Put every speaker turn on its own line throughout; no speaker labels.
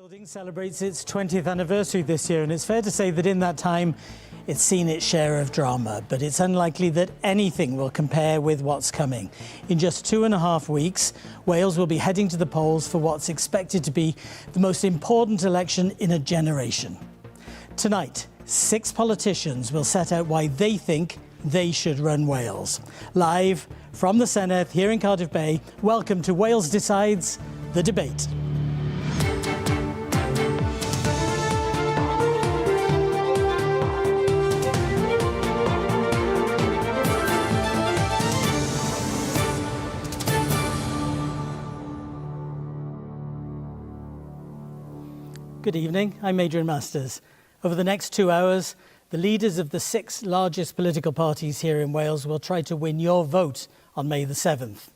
Building celebrates its 20th anniversary this year, and it's fair to say that in that time it's seen its share of drama, but it's unlikely that anything will compare with what's coming. In just 2.5 weeks, Wales will be heading to the polls for what's expected to be the most important election in a generation. Tonight, 6 politicians will set out why they think they should run Wales. Live from the Senedd here in Cardiff Bay, welcome to Wales Decides, the debate. Good evening, I'm Adrian Masters. Over the next 2 hours, the leaders of the 6 largest political parties here in Wales will try to win your vote on May the 7th.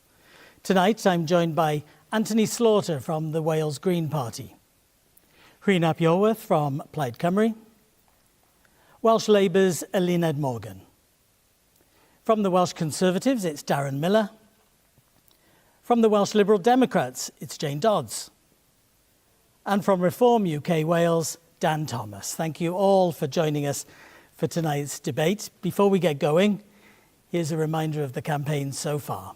Tonight, I'm joined by Anthony Slaughter from the Wales Green Party, Rhun ap Iorwerth from Plaid Cymru, Welsh Labour's Senedd Morgan. From the Welsh Conservatives, it's Darren Miller. From the Welsh Liberal Democrats, it's Jane Dodds. And from Reform UK Wales, Dan Thomas. Thank you all for joining us for tonight's debate. Before we get going, here's a reminder of the campaign so far.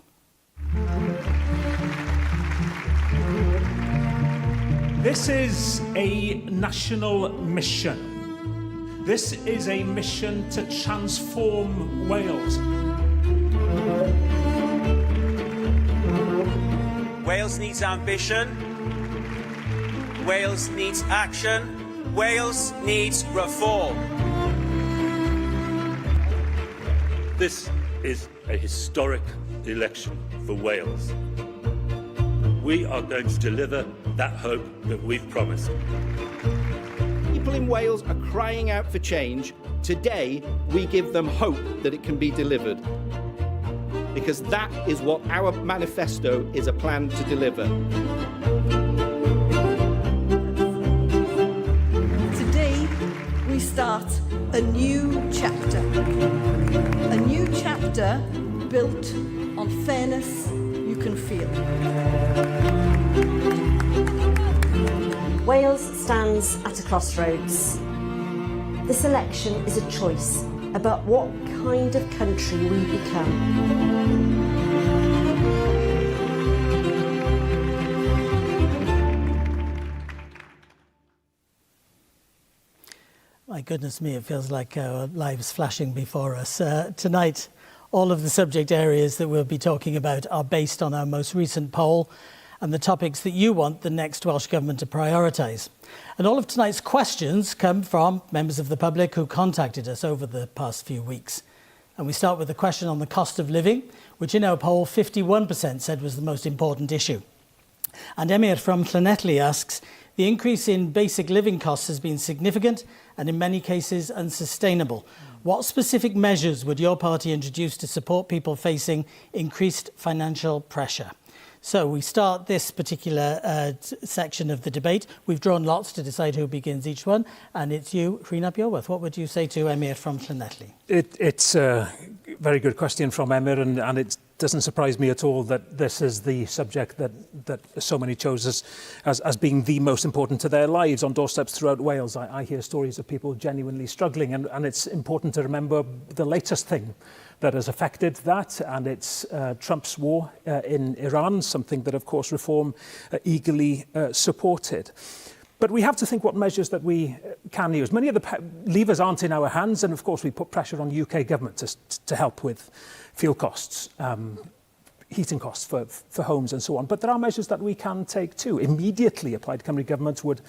This is a national mission. This is a mission to transform Wales.
Wales needs ambition. Wales needs action. Wales needs reform.
This is a historic election for Wales. We are going to deliver that hope that we've promised.
People in Wales are crying out for change. Today, we give them hope that it can be delivered. Because that is what our manifesto is a plan to deliver.
We start a new chapter built on fairness you can feel.
Wales stands at a crossroads. This election is a choice about what kind of country we become.
My goodness me, it feels like our lives flashing before us. Tonight, all of the subject areas that we'll be talking about are based on our most recent poll and the topics that you want the next Welsh Government to prioritise. And all of tonight's questions come from members of the public who contacted us over the past few weeks. And we start with a question on the cost of living, which in our poll, 51% said was the most important issue. And Emyr from Llanelli asks, the increase in basic living costs has been significant and in many cases unsustainable. What specific measures would your party introduce to support people facing increased financial pressure? So we start this particular section of the debate. We've drawn lots to decide who begins each one, and it's you, Rhun ap Iorwerth. What would you say to Emyr from Llanelli?
It's a very good question from Emyr, and it doesn't surprise me at all that this is the subject that so many chose as being the most important to their lives on doorsteps throughout Wales. I hear stories of people genuinely struggling, and it's important to remember the latest thing that has affected that, and it's Trump's war in Iran, something that, of course, Reform eagerly supported. But we have to think what measures that we can use. Many of the levers aren't in our hands, and of course we put pressure on UK government to help with fuel costs, heating costs for homes and so on. But there are measures that we can take too. Immediately, a Plaid Cymru government would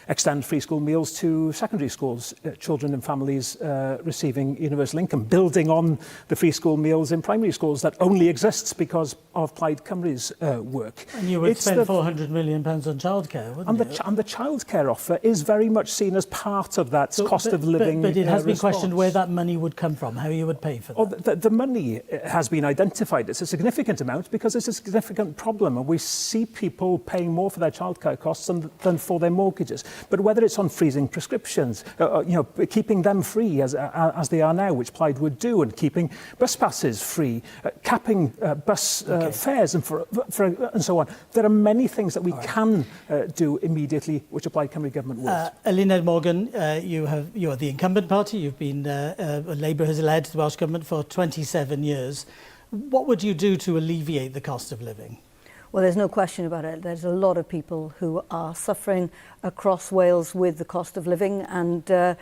extend free school meals to secondary schools, children and families receiving universal income, building on the free school meals in primary schools that only exists because of Plaid Cymru's work.
And you would spend £400 million on childcare, wouldn't you?
And the childcare offer is very much seen as part of that cost of living
But it has been
response.
questioned where that money would come from, how you would pay for that.
The money has been identified. It's a significant amount. amount because it's a significant problem, and we see people paying more for their childcare costs than for their mortgages. But whether it's on freezing prescriptions, keeping them free as they are now, which Plaid would do, and keeping bus passes free, capping bus fares and so on. There are many things that we can do immediately, which a Plaid Cymru government would.
Eluned Morgan, you are the incumbent party. You've been Labour has led the Welsh Government for 27 years. What would you do to alleviate the cost of living?
Well, there's no question about it. There's a lot of people who are suffering across Wales with the cost of living, and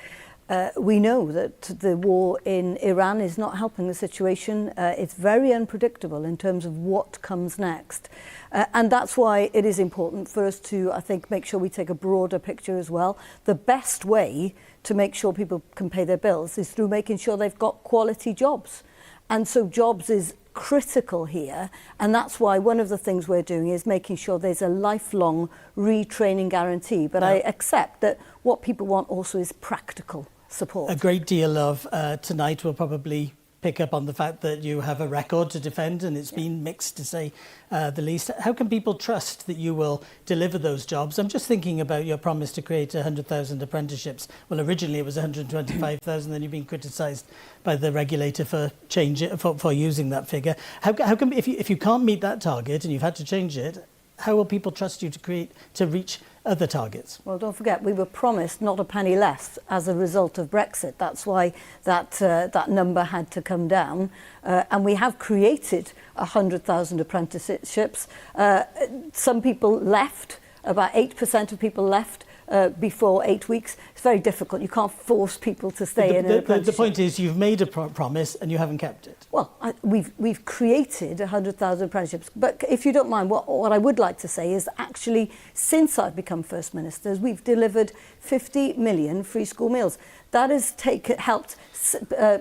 we know that the war in Iran is not helping the situation. It's very unpredictable in terms of what comes next. And that's why it is important for us to, I think, make sure we take a broader picture as well. The best way to make sure people can pay their bills is through making sure they've got quality jobs. And so jobs is critical here, and that's why one of the things we're doing is making sure there's a lifelong retraining guarantee. But I accept that what people want also is practical support.
A great deal of tonight will probably pick up on the fact that you have a record to defend, and it's been mixed, to say the least. How can people trust that you will deliver those jobs? I'm just thinking about your promise to create 100,000 apprenticeships. Well, originally it was 125,000, then you've been criticised by the regulator for using that figure. How can, if you can't meet that target and you've had to change it, how will people trust you to reach other targets?
Well, don't forget, we were promised not a penny less as a result of Brexit. That's why that number had to come down. And we have created 100,000 apprenticeships. Some people left, about 8% of people left before 8 weeks. It's very difficult. You can't force people to stay in an apprenticeship.
The point is you've made a promise and you haven't kept it.
Well, we've created 100,000 apprenticeships. But if you don't mind, what I would like to say is that actually, since I've become First Minister, we've delivered 50 million free school meals. That has helped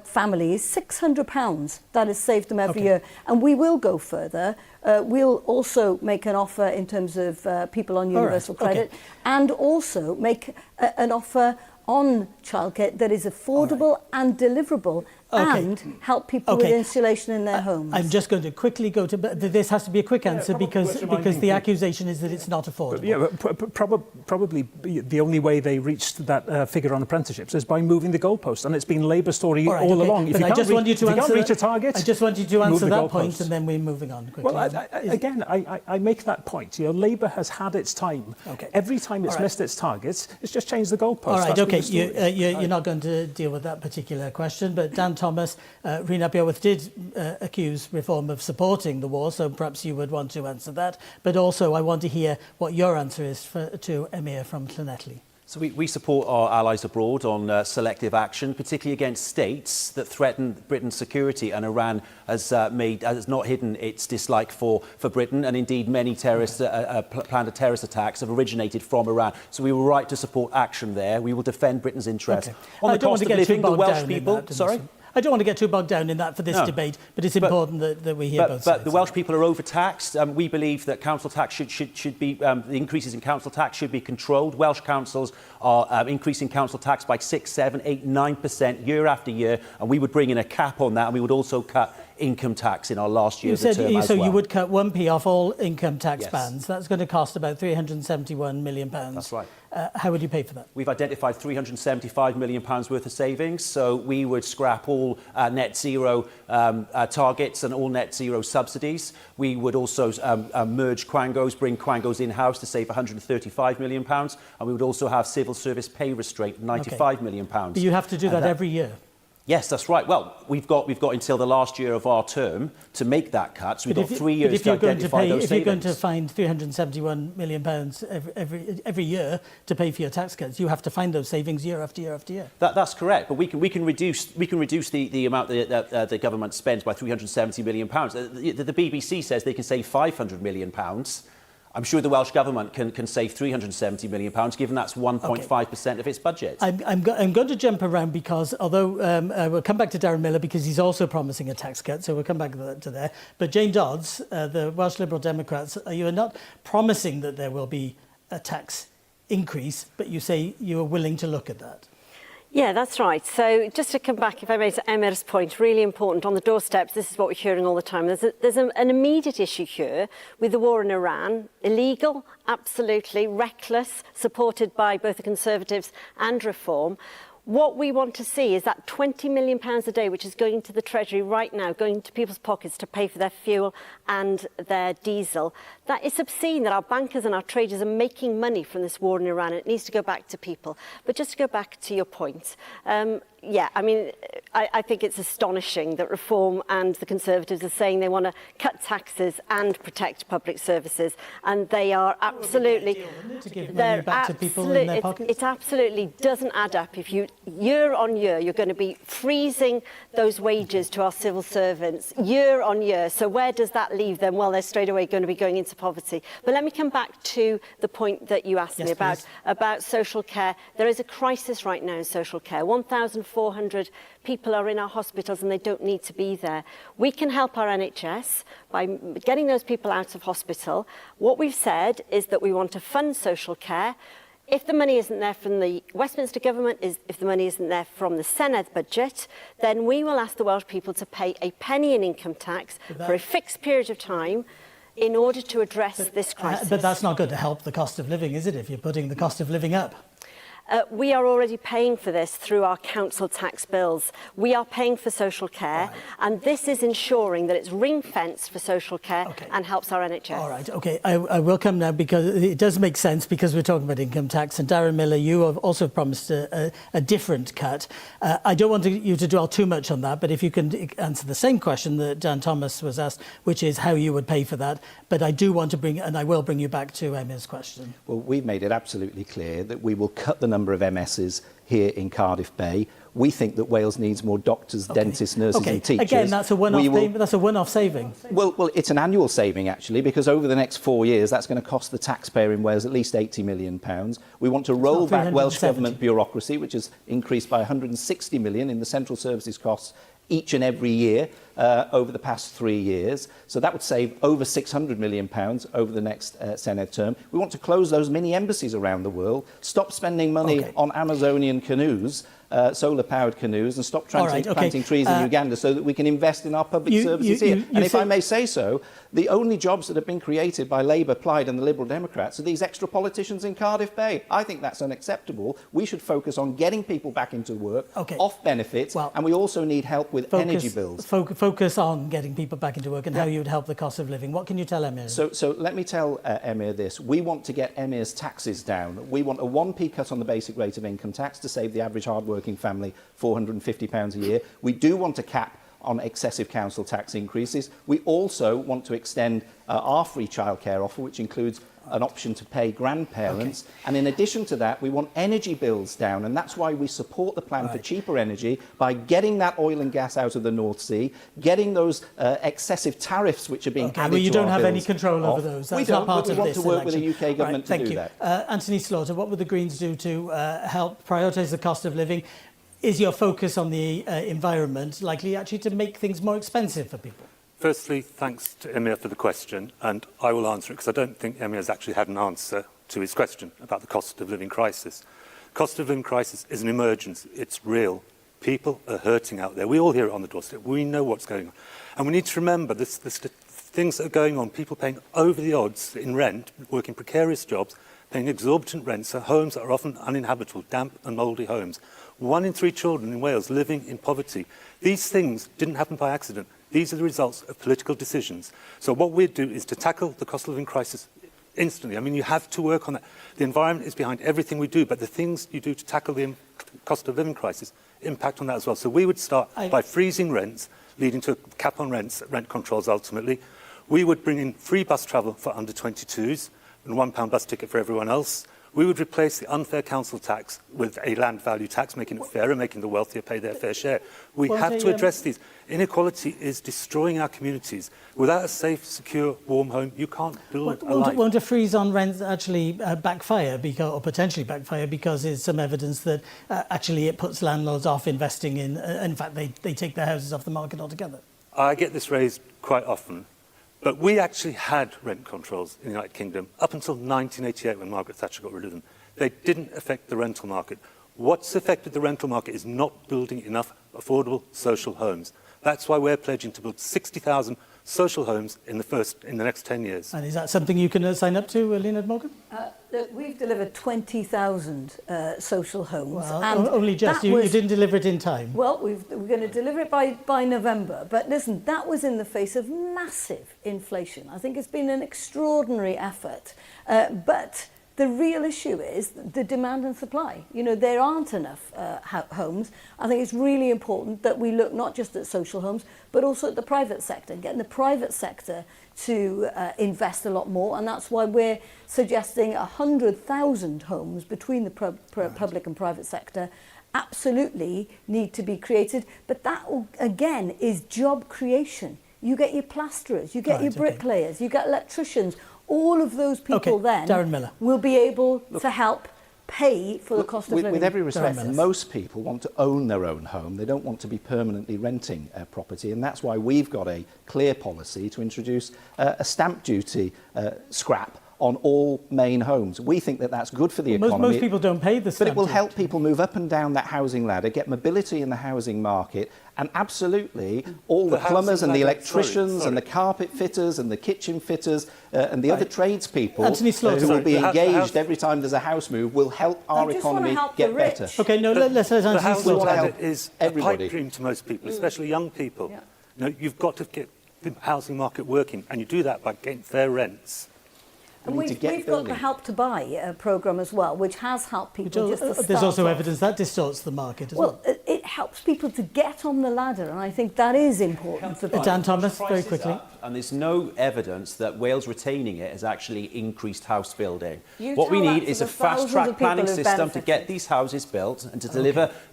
families £600. That has saved them every year. And we will go further. We'll also make an offer in terms of people on universal credit, and also make an offer on childcare that is affordable and deliverable, and help people with insulation in their homes.
I'm just going to quickly go to... This has to be a quick answer because the accusation is that it's not affordable.
Probably the only way they reached that figure on apprenticeships is by moving the goalpost, and it's been Labour's story all along. If you can't reach a target,
I just want you to answer that point, and then we're moving on quickly.
Well, I make that point. Labour has had its time. Every time it's missed its targets, it's just changed the goalpost.
All right, you're not going to deal with that particular question, but Dan Thomas, Rhun ap Iorwerth did accuse Reform of supporting the war, so perhaps you would want to answer that. But also, I want to hear what your answer is to Emyr from Llanelli.
So we support our allies abroad on selective action, particularly against states that threaten Britain's security, and Iran has not hidden its dislike for Britain, and indeed many terrorist planned terrorist attacks have originated from Iran. So we were right to support action there. We will defend Britain's interests. On the cost of living, the Welsh people... Sorry?
I don't want to get too bogged down in that for this debate, but it's important that we hear both sides.
But the Welsh people are overtaxed. We believe that council tax should be, the increases in council tax should be controlled. Welsh councils are increasing council tax by 6, 7, 8, 9% year after year, and we would bring in a cap on that, and we would also cut income tax in our last year's term as well.
You would cut 1p off all income tax bands. That's going to cost about £371 million.
That's right.
How would you pay for that?
We've identified £375 million worth of savings, so we would scrap all net zero targets and all net zero subsidies. We would also merge quangos, bring quangos in-house to save £135 million, and we would also have civil service pay restraint, £95 million.
But you have to do that every year.
Yes, that's right. Well, we've got until the last year of our term to make that cut. So we've got 3 years to identify those savings.
If you're going to find £371 million every year to pay for your tax cuts, you have to find those savings year after year after year.
That's correct. But we can reduce the amount that the government spends by £370 million. The BBC says they can save £500 million. I'm sure the Welsh Government can save £370 million, given that's 1.5% of its budget.
I'm going to jump around because, although we'll come back to Darren Millar because he's also promising a tax cut, so we'll come back to there. But Jane Dodds, the Welsh Liberal Democrats, you are not promising that there will be a tax increase, but you say you are willing to look at that.
Yeah, that's right. So just to come back, if I may, to Emma's point, really important, on the doorsteps, this is what we're hearing all the time. There's an immediate issue here with the war in Iran. Illegal, absolutely, reckless, supported by both the Conservatives and Reform. What we want to see is that £20 million a day, which is going to the Treasury right now, going into people's pockets to pay for their fuel and their diesel. That is obscene that our bankers and our traders are making money from this war in Iran. It needs to go back to people. But just to go back to your point, yeah, I mean, I think it's astonishing that Reform and the Conservatives are saying they want to cut taxes and protect public services, and they are absolutely...
To give money back to people in their pockets?
It absolutely doesn't add up. If you, year on year, you're going to be freezing those wages to our civil servants, year on year. So where does that leave them? Well, they're straight away going to be going into poverty. But let me come back to the point that you asked me about social care. There is a crisis right now in social care. 1,400 people are in our hospitals and they don't need to be there. We can help our NHS by getting those people out of hospital. What we've said is that we want to fund social care. If the money isn't there from the Westminster government, if the money isn't there from the Senedd budget, then we will ask the Welsh people to pay a penny in income tax for a fixed period of time in order to address this crisis.
But that's not going to help the cost of living, is it, if you're putting the cost of living up?
We are already paying for this through our council tax bills. We are paying for social care, and this is ensuring that it's ring-fenced for social care and helps our NHS.
All right, OK. I will come now, because it does make sense, because we're talking about income tax. And Darren Miller, you have also promised a different cut. I don't want you to dwell too much on that, but if you can answer the same question that Dan Thomas was asked, which is how you would pay for that. But I do want to bring, and I will bring you back to Emma's question.
Well, we've made it absolutely clear that we will cut the number of MSs here in Cardiff Bay. We think that Wales needs more doctors, dentists, nurses and teachers.
Again, that's a one-off saving.
Well, it's an annual saving, actually, because over the next 4 years, that's going to cost the taxpayer in Wales at least £80 million. We want to roll back Welsh Government bureaucracy, which has increased by £160 million in the central services costs each and every year over the past 3 years. So that would save over £600 million over the next Senedd term. We want to close those mini embassies around the world, stop spending money on Amazonian canoes, solar-powered canoes, and stop planting trees in Uganda, so that we can invest in our public services here. And if I may say so, the only jobs that have been created by Labour, Plaid and the Liberal Democrats are these extra politicians in Cardiff Bay. I think that's unacceptable. We should focus on getting people back into work, off benefits, and we also need help with energy bills.
Focus on getting people back into work and how you would help the cost of living. What can you tell Emma?
So let me tell Emma this. We want to get Emma's taxes down. We want a 1p cut on the basic rate of income tax to save the average hard-working family £450 a year. We do want a cap on excessive council tax increases. We also want to extend our free childcare offer, which includes an option to pay grandparents. And in addition to that, we want energy bills down. And that's why we support the plan for cheaper energy by getting that oil and gas out of the North Sea, getting those excessive tariffs which are being added to our bills.
Well, you don't have any control over those. That's not part of this election.
We want to work with the UK government to do that.
Anthony Slaughter, what would the Greens do to help prioritise the cost of living? Is your focus on the environment likely actually to make things more expensive for people?
Firstly, thanks to Emir for the question, and I will answer it because I don't think Emir has actually had an answer to his question about the cost of living crisis. Cost of living crisis is an emergency. It's real. People are hurting out there. We all hear it on the doorstep. We know what's going on. And we need to remember the things that are going on, people paying over the odds in rent, working precarious jobs, paying exorbitant rents for homes that are often uninhabitable, damp and mouldy homes. 1 in 3 children in Wales living in poverty. These things didn't happen by accident. These are the results of political decisions. So what we do is to tackle the cost of living crisis instantly. I mean, you have to work on that. The environment is behind everything we do, but the things you do to tackle the cost of living crisis impact on that as well. So we would start by freezing rents, leading to a cap on rents, rent controls ultimately. We would bring in free bus travel for under 22s and £1 bus ticket for everyone else. We would replace the unfair council tax with a land value tax, making it fairer, making the wealthier pay their fair share. We have to address these. Inequality is destroying our communities. Without a safe, secure, warm home, you can't build a life.
Won't a freeze on rents actually backfire, or potentially backfire, because there's some evidence that actually it puts landlords off investing in fact, they take their houses off the market altogether?
I get this raised quite often. But we actually had rent controls in the United Kingdom up until 1988 when Margaret Thatcher got rid of them. They didn't affect the rental market. What's affected the rental market is not building enough affordable social homes. That's why we're pledging to build 60,000 social homes in the next 10 years.
And is that something you can sign up to, Leonard Morgan?
Look, we've delivered 20,000 social homes.
Well,
and
only just. You didn't deliver it in time.
Well, we're going to deliver it by November. But listen, that was in the face of massive inflation. I think it's been an extraordinary effort. But the real issue is the demand and supply. You know, there aren't enough homes. I think it's really important that we look not just at social homes, but also at the private sector, getting the private sector to invest a lot more. And that's why we're suggesting 100,000 homes between the public and private sector absolutely need to be created. But that, again, is job creation. You get your plasterers, you get your bricklayers, you get electricians. All of those people then
Darren Miller
will be able to help pay for the cost of living.
With every respect, most people want to own their own home. They don't want to be permanently renting property, and that's why we've got a clear policy to introduce a stamp duty scrap on all main homes. We think that that's good for the economy.
Most people don't pay the stamp
But it will
duty.
help people move up and down that housing ladder, get mobility in the housing market, and absolutely all the plumbers and the electricians and the carpet fitters and the kitchen fitters and the other tradespeople who will be engaged every time there's a house move will help our economy get better.
Okay, no, let's let
the
Anthony
housing
Slaughter.
ladder is a pipe dream to most people, especially young people. You know, you've got to get the housing market working, and you do that by getting fair rents.
And we've got the Help to Buy programme as well, which has helped people just to start
There's also
off.
evidence that distorts the market as well.
Well, it helps people to get on the ladder, and I think that is important for people.
Dan Thomas, very quickly.
And there's no evidence that Wales retaining it has actually increased house building.
You
What we
tell that
need
to
is
the
a
thousands of
fast-track
people
planning
who've
system to
benefited.
get these houses built and to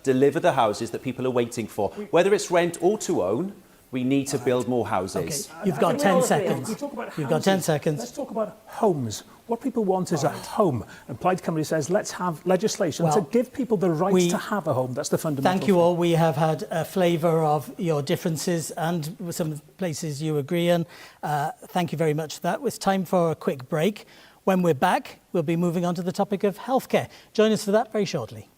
deliver the houses that people are waiting for. Whether it's rent or to own, we need to build more houses.
Okay. You've got 10 seconds. You've got 10 seconds.
Let's talk about homes. What people want is a home. And Plaid Cymru says, let's have legislation to give people the right to have a home. That's the fundamental
Thank you
thing.
all. We have had a flavour of your differences and some places you agree on. Thank you very much for that. It's time for a quick break. When we're back, we'll be moving on to the topic of healthcare. Join us for that very shortly.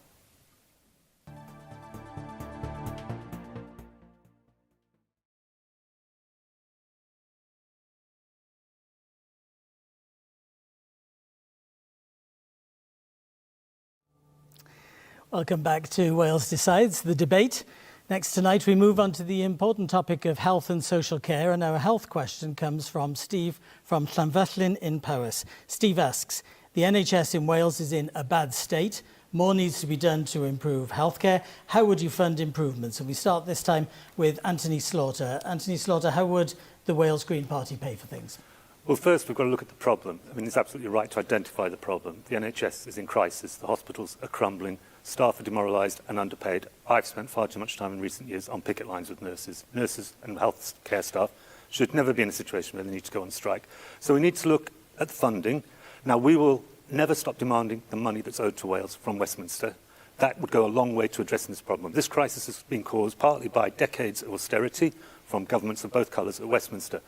Welcome back to Wales Decides, the debate. Next tonight, we move on to the important topic of health and social care, and our health question comes from Steve from Llanfyllin in Powys. Steve asks, the NHS in Wales is in a bad state. More needs to be done to improve healthcare. How would you fund improvements? And we start this time with Anthony Slaughter. Anthony Slaughter, how would the Wales Green Party pay for things?
Well, first, we've got to look at the problem. I mean, it's absolutely right to identify the problem. The NHS is in crisis. The hospitals are crumbling. Staff are demoralised and underpaid. I've spent far too much time in recent years on picket lines with nurses. Nurses and health care staff should never be in a situation where they need to go on strike. So we need to look at the funding. Now, we will never stop demanding the money that's owed to Wales from Westminster. That would go a long way to addressing this problem. This crisis has been caused partly by decades of austerity from governments of both colours at Westminster.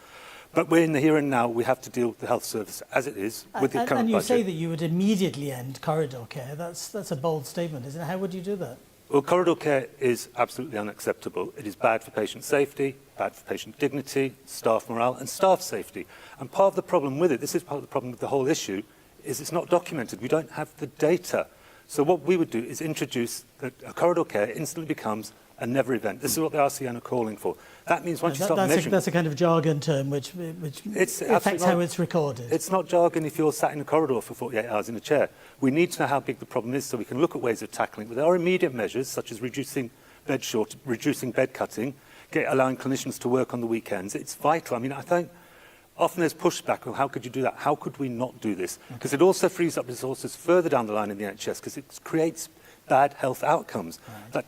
But we're in the here and now. We have to deal with the health service as it is with the current budget.
And you say that you would immediately end corridor care. That's a bold statement, isn't it? How would you do that?
Well, corridor care is absolutely unacceptable. It is bad for patient safety, bad for patient dignity, staff morale and staff safety. And part of the problem with it, this is part of the problem with the whole issue, is it's not documented. We don't have the data. So what we would do is introduce that a corridor care instantly becomes a never event. This is what the RCN are calling for. That means once you start measuring...
That's a kind of jargon term which affects how it's recorded.
It's not jargon if you're sat in a corridor for 48 hours in a chair. We need to know how big the problem is so we can look at ways of tackling it. But there are immediate measures such as reducing bed cutting, allowing clinicians to work on the weekends. It's vital. I mean, I think often there's pushback on how could you do that? How could we not do this? Because it also frees up resources further down the line in the NHS because it creates bad health outcomes.
Right.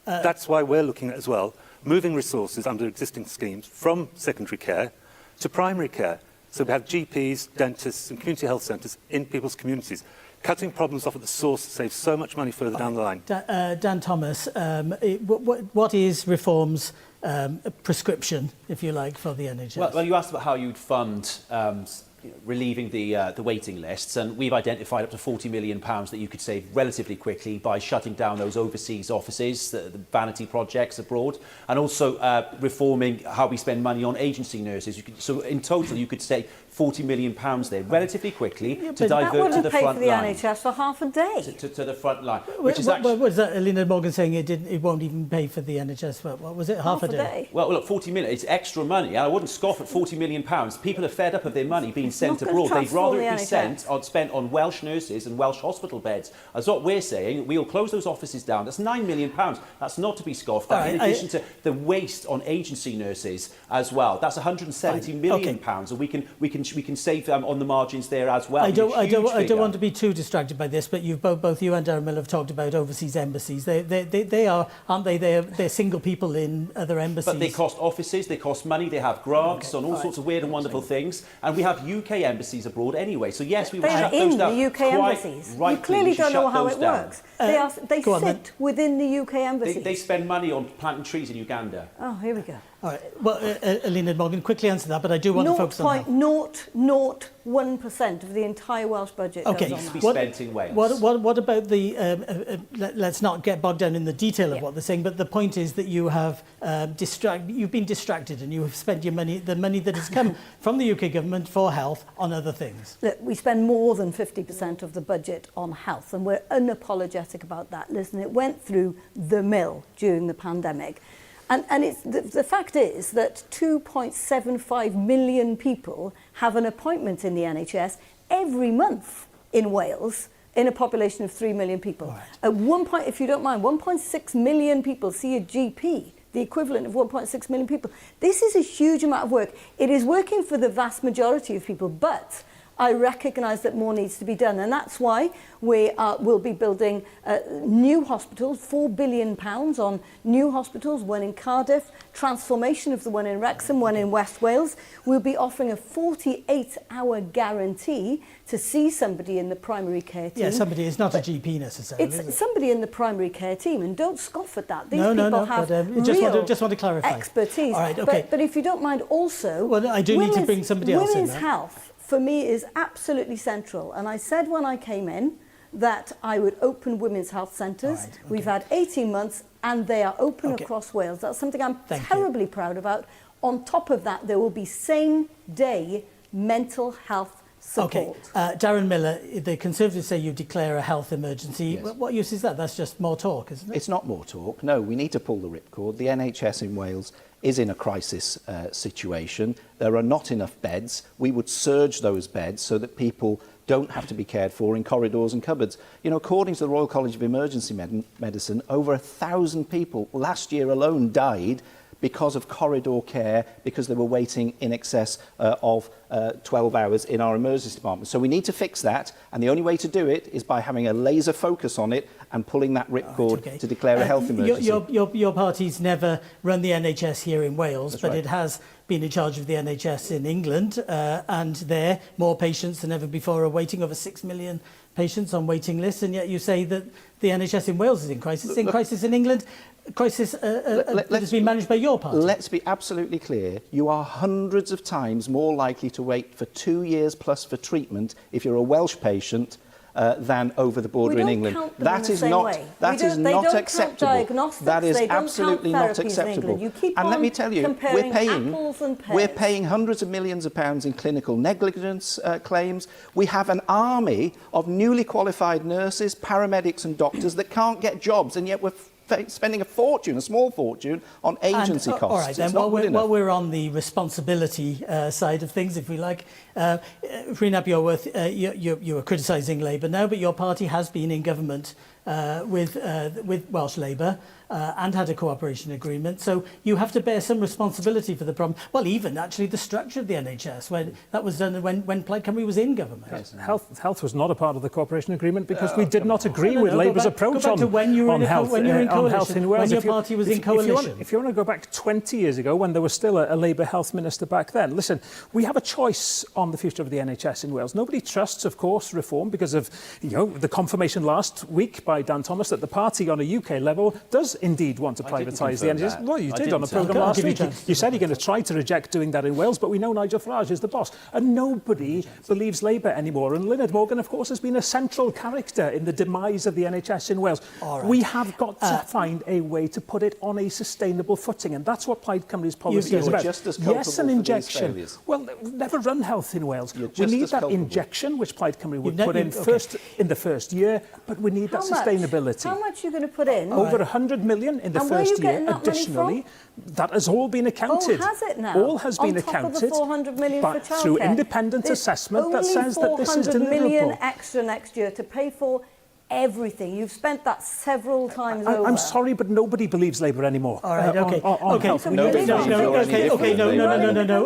That's why we're looking at as well moving resources under existing schemes from secondary care to primary care. So we have GPs, dentists and community health centres in people's communities. Cutting problems off at the source saves so much money further down the line.
Dan Thomas, what is reform's prescription, if you like, for the NHS?
Well, you asked about how you'd fund relieving the waiting lists, and we've identified up to £40 million that you could save relatively quickly by shutting down those overseas offices, the vanity projects abroad, and also reforming how we spend money on agency nurses. So in total, you could save £40 million there relatively quickly to divert to the front line.
That wouldn't pay for the NHS for half a day.
To the front line. Which is actually...
Was that Elena Morgan saying it won't even pay for the NHS for, what was it, half a day?
Well, look, 40 million, it's extra money. And I wouldn't scoff at £40 million. People are fed up of their money being sent abroad. They'd rather it be spent on Welsh nurses and Welsh hospital beds. That's what we're saying. We'll close those offices down. That's £9 million. That's not to be scoffed at, in addition to the waste on agency nurses as well. That's £170 million, and we can save on the margins there as well.
I don't want to be too distracted by this, but you've both you and Darren Miller have talked about overseas embassies. They are, aren't they? They're single people in other embassies.
But they cost offices, they cost money, they have grants on all sorts of weird and wonderful things, and we have UK embassies abroad anyway. So yes, we will shut those down.
They are in the UK embassies. You clearly don't know how it works. They sit within the UK embassies.
They spend money on planting trees in Uganda.
Oh, here we go.
All right. Well, Elena Morgan, quickly answer that, but I do want to focus on that.
0.001% of the entire Welsh budget goes on
needs to be
that.
spent in Wales.
What about the... let's not get bogged down in the detail of what they're saying, but the point is that you have you've been distracted and you have spent your money, the money that has come from the UK government for health, on other things.
Look, we spend more than 50% of the budget on health, and we're unapologetic about that. Listen, it went through the mill during the pandemic. And it's, the fact is that 2.75 million people have an appointment in the NHS every month in Wales, in a population of 3 million people. Right. At one point, if you don't mind, 1.6 million people see a GP, the equivalent of 1.6 million people. This is a huge amount of work. It is working for the vast majority of people, but I recognise that more needs to be done, and that's why we'll be building new hospitals, £4 billion on new hospitals, one in Cardiff, transformation of the one in Wrexham, one in West Wales. We'll be offering a 48-hour guarantee to see somebody in the primary care team.
Yeah, somebody is not a GP necessarily.
It's somebody in the primary care team, and don't scoff at that. These
people
have
just want to clarify.
Expertise.
All right, okay.
But if you don't mind, also,
well, I do need to bring somebody else in.
Women's health, for me, is absolutely central. And I said when I came in that I would open women's health centres. Right, okay. We've had 18 months and they are open across Wales. That's something I'm terribly proud about. On top of that, there will be same-day mental health support.
Okay. Darren Miller, the Conservatives say you declare a health emergency.
Yes.
What use is that? That's just more talk, isn't it?
It's not more talk. No, we need to pull the ripcord. The NHS in Wales is in a crisis situation. There are not enough beds. We would surge those beds so that people don't have to be cared for in corridors and cupboards. You know, according to the Royal College of Emergency Medicine, over 1,000 people last year alone died because of corridor care, because they were waiting in excess of 12 hours in our emergency department. So we need to fix that, and the only way to do it is by having a laser focus on it and pulling that ripcord to declare a health emergency.
Your party's never run the NHS here in Wales,
That's
but
right.
it has been in charge of the NHS in England, and there more patients than ever before are waiting, over 6 million patients on waiting lists, and yet you say that the NHS in Wales is in crisis. It's in crisis in England. Crisis that has been managed by your party.
Let's be absolutely clear. You are hundreds of times more likely to wait for 2 years plus for treatment if you're a Welsh patient than over the border in England. That is not acceptable. That is absolutely not acceptable. And let me tell you, we're paying hundreds of millions of pounds in clinical negligence claims. We have an army of newly qualified nurses, paramedics and doctors that can't get jobs, and yet we're spending a fortune, a small fortune, on agency costs.
All right, then, while we're on the responsibility side of things, if we like, Rhys Aberworth, you are criticising Labour now, but your party has been in government with Welsh Labour and had a cooperation agreement. So you have to bear some responsibility for the problem. Well, even actually the structure of the NHS, when that was done when Plaid Cymru was in government.
Yes. Health was not a part of the cooperation agreement because we did not agree with Labour's approach on health in Wales.
When your party was in coalition.
If you want to go back 20 years ago when there was still a Labour health minister back then, listen, we have a choice on the future of the NHS in Wales. Nobody trusts, of course, reform because of the confirmation last week by by Dan Thomas that the party on a UK level does indeed want to privatise the NHS. Well, you did on a programme last week. You said you're going to try to reject doing that in Wales, but we know Nigel Farage is the boss. And nobody believes Labour anymore. And Lynette Morgan, of course, has been a central character in the demise of the NHS in Wales. We have got to find a way to put it on a sustainable footing, and that's what Plaid Cymru's policy is about. Yes, an injection. Well, we've never run health in Wales. We need that injection, which Plaid Cymru would put in in the first year, but we need that sustainability.
How much are you going to put in?
Over 100 million in the first year. Additionally, that has all been accounted.
Oh, has it now?
All has been accounted.
Of the 400 million for childcare.
Through independent assessment that says that this is deliverable.
400 million extra next year to pay for everything. You've spent that several times over.
I'm sorry, but nobody believes Labour anymore.
All right, okay. No.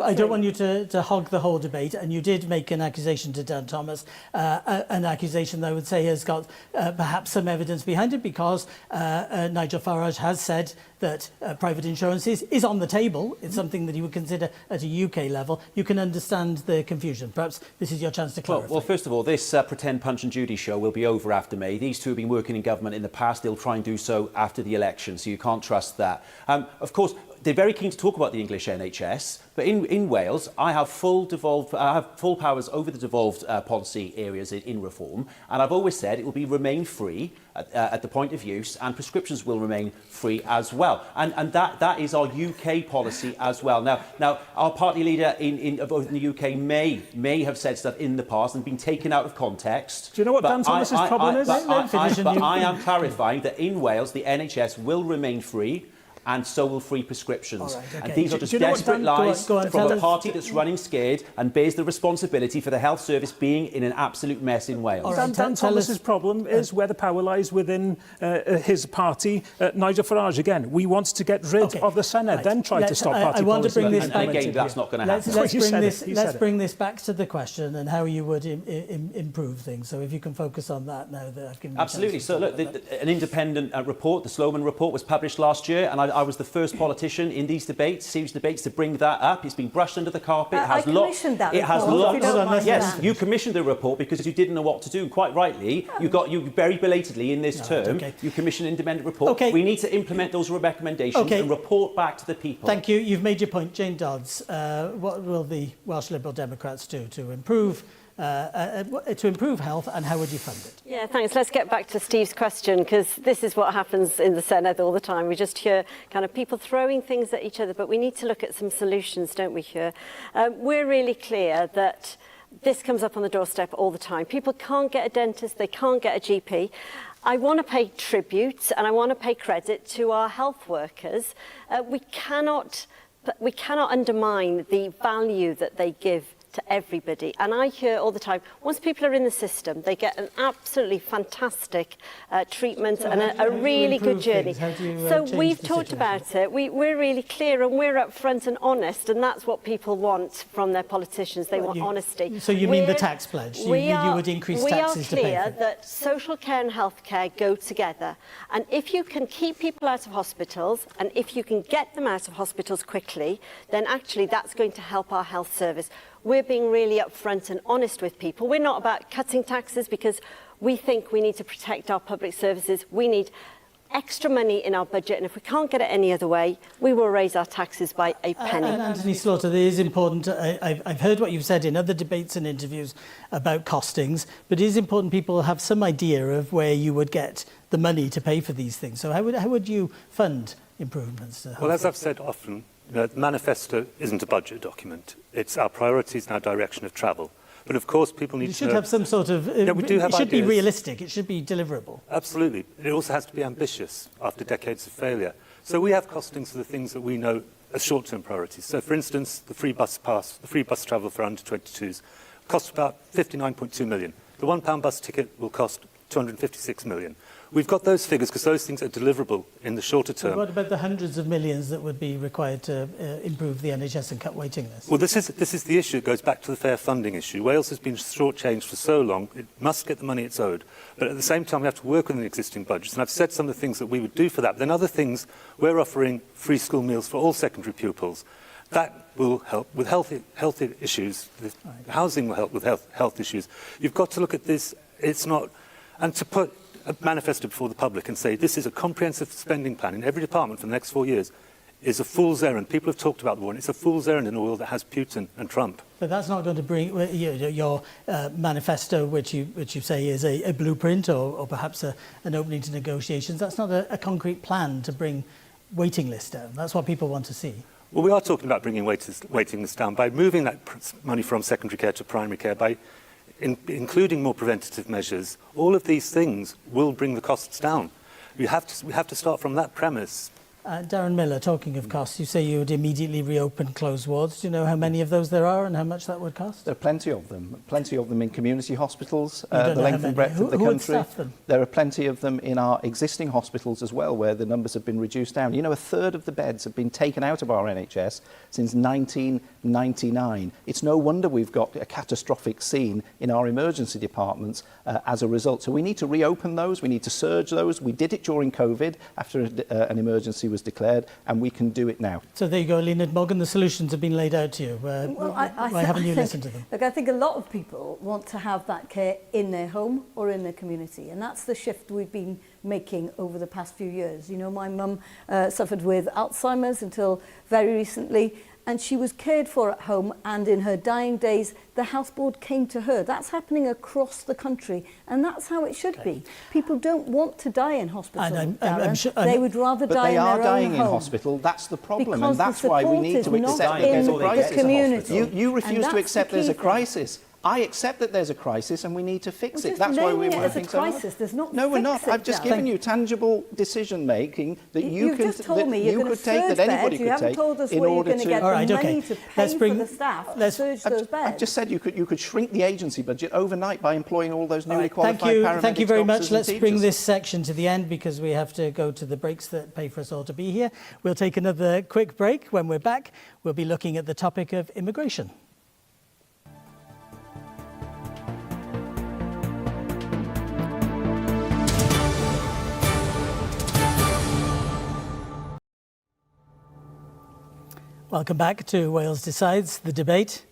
I don't want you to hog the whole debate. And you did make an accusation to Dan Thomas, an accusation that I would say has got perhaps some evidence behind it, because Nigel Farage has said that private insurance is on the table. It's something that he would consider at a UK level. You can understand the confusion. Perhaps this is your chance to clarify.
Well, first of all, this pretend Punch and Judy show will be over after May. These two have been working in government in the past. They'll try and do so after the election, so you can't trust that. Of course, they're very keen to talk about the English NHS, but in Wales, I have full powers over the devolved policy areas in reform, and I've always said it will remain free at the point of use, and prescriptions will remain free as well. And that is our UK policy as well. Now our party leader in the UK may have said stuff in the past and been taken out of context.
Do you know what Dan Thomas's problem is?
I am clarifying that in Wales, the NHS will remain free, and so will free prescriptions.
Right, okay.
And these are just desperate lies from a party that's running scared and bears the responsibility for the health service being in an absolute mess in Wales.
Right, Dan Thomas's problem is where the power lies within his party, Nigel Farage. Again, we want to get rid of the Senedd, then try to stop party
I want to bring this
back. And again, that's not going to happen.
Let's bring this back to the question and how you would improve things. So if you can focus on that now that I've given you
Absolutely. So look, an independent report, the Sloman report, was published last year, and I was the first politician in these debates, serious debates, to bring that up. It's been brushed under the carpet.
I commissioned that
report. Yes, you commissioned the report because you didn't know what to do. Quite rightly, you very belatedly in this term, you commissioned an independent report.
Okay.
We need to implement those recommendations and report back to the people.
Thank you. You've made your point. Jane Dodds, what will the Welsh Liberal Democrats do to improve health, and how would you fund it?
Yeah, thanks. Let's get back to Steve's question, because this is what happens in the Senedd all the time. We just hear kind of people throwing things at each other, but we need to look at some solutions, don't we, here? We're really clear that this comes up on the doorstep all the time. People can't get a dentist, they can't get a GP. I want to pay tribute and I want to pay credit to our health workers. We cannot undermine the value that they give to everybody. And I hear all the time, once people are in the system, they get an absolutely fantastic treatment and a really good journey. So we've talked about it. We're really clear and we're upfront and honest, and that's what people want from their politicians. They want honesty.
So you mean the tax pledge? You would increase taxes to pay for it?
We are clear that social care and healthcare go together. And if you can keep people out of hospitals, and if you can get them out of hospitals quickly, then actually that's going to help our health service. We're being really upfront and honest with people. We're not about cutting taxes because we think we need to protect our public services. We need extra money in our budget, and if we can't get it any other way, we will raise our taxes by a penny.
And Anthony Slaughter, it is important. I've heard what you've said in other debates and interviews about costings, but it is important people have some idea of where you would get the money to pay for these things. So how would you fund improvements to health?
Well, as I've said often, the manifesto isn't a budget document. It's our priorities and our direction of travel. But of course, people need to know...
You should have some sort of...
Yeah, we do have
it should
ideas.
be realistic. It should be deliverable.
Absolutely. It also has to be ambitious after decades of failure. So we have costings for the things that we know as short-term priorities. So, for instance, the free bus pass, the free bus travel for under-22s costs about 59.2 million. The £1 bus ticket will cost 256 million. We've got those figures because those things are deliverable in the shorter term.
But what about the hundreds of millions that would be required to improve the NHS and cut waiting lists?
Well, this is the issue. It goes back to the fair funding issue. Wales has been shortchanged for so long. It must get the money it's owed. But at the same time, we have to work within the existing budgets. And I've said some of the things that we would do for that. But then other things, we're offering free school meals for all secondary pupils. That will help with healthy issues. The housing will help with health issues. You've got to look at this. It's not... And to put a manifesto before the public and say this is a comprehensive spending plan in every department for the next 4 years is a fool's errand. People have talked about the war, and it's a fool's errand in a world that has Putin and Trump.
But that's not going to bring your manifesto, which you say is a blueprint or perhaps an opening to negotiations. That's not a concrete plan to bring waiting lists down. That's what people want to see.
Well, we are talking about bringing waiting lists down by moving that money from secondary care to primary care, by including more preventative measures. All of these things will bring the costs down. We have to start from that premise.
Darren Miller, talking of costs, you say you would immediately reopen closed wards. Do you know how many of those there are and how much that would cost?
There are plenty of them in community hospitals,
the
length and breadth of the
who would
country.
staff them?
There are plenty of them in our existing hospitals as well, where the numbers have been reduced down. You know, a third of the beds have been taken out of our NHS since 1999. It's no wonder we've got a catastrophic scene in our emergency departments as a result. So we need to reopen those, we need to surge those. We did it during COVID after an emergency was declared, and we can do it now.
So there you go, Leonard Morgan, the solutions have been laid out to you. Why haven't you listened to them?
Look, I think a lot of people want to have that care in their home or in their community, and that's the shift we've been making over the past few years. You know, my mum suffered with Alzheimer's until very recently, and she was cared for at home, and in her dying days the health board came to her. That's happening across the country, and that's how it should be. People don't want to die in hospital, they would rather die in their own home.
But they are dying in hospital, that's the problem,
because
and that's why we need to accept that there's a crisis.
Community.
You refuse to accept there's a crisis. I accept that there's a crisis and we need to fix it. That's why we're working so hard.
There's not
No, we're not. I've just given you tangible decision making that you can
just told me you're going to
take, that anybody could take, in order to.
All right, okay. To pay for the staff to surge those beds.
I've just said you could shrink the agency budget overnight by employing all those newly qualified paramedics.
Thank you very much. Let's bring this section to the end because we have to go to the breaks that pay for us all to be here. We'll take another quick break. When we're back, we'll be looking at the topic of immigration. Welcome back to Wales Decides, the debate.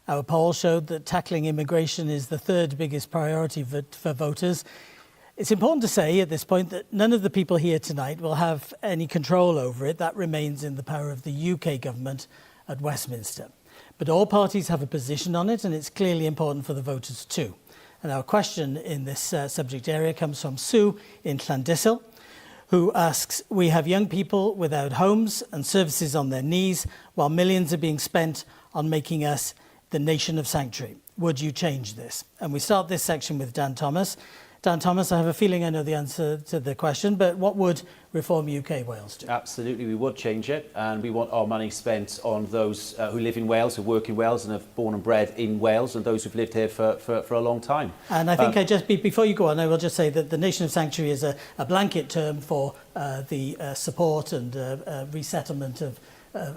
Our poll showed that tackling immigration is the third biggest priority for voters. It's important to say at this point that none of the people here tonight will have any control over it. That remains in the power of the UK government at Westminster. But all parties have a position on it, and it's clearly important for the voters too. And our question in this subject area comes from Sue in Llandyssil, who asks, we have young people without homes and services on their knees, while millions are being spent on making us the nation of sanctuary. Would you change this? And we start this section with Dan Thomas. Dan Thomas, I have a feeling I know the answer to the question, but what would Reform UK Wales do?
Absolutely, we would change it, and we want our money spent on those who live in Wales, who work in Wales and have born and bred in Wales, and those who've lived here for a long time.
And I think before you go on, I will just say that the nation of sanctuary is a blanket term for the support and resettlement of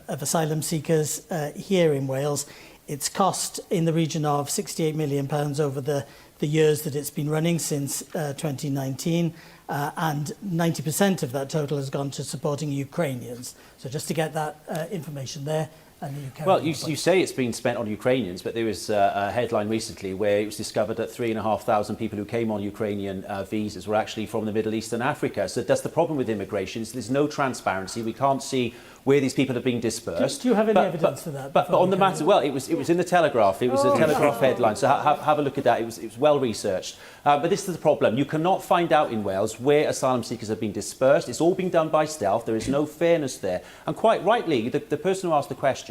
asylum seekers here in Wales. It's cost in the region of £68 million over the years that it's been running since 2019, and 90% of that total has gone to supporting Ukrainians. So just to get that information there.
Well, you say it's been spent on Ukrainians, but there was a headline recently where it was discovered that 3,500 people who came on Ukrainian visas were actually from the Middle East and Africa. So that's the problem with immigration. There's no transparency. We can't see where these people have been dispersed.
Do you have any evidence for that?
But on the matter, well, it was in the Telegraph. It was a Telegraph headline. So have a look at that. It was well researched. But this is the problem. You cannot find out in Wales where asylum seekers have been dispersed. It's all being done by stealth. There is no fairness there. And quite rightly, the person who asked the question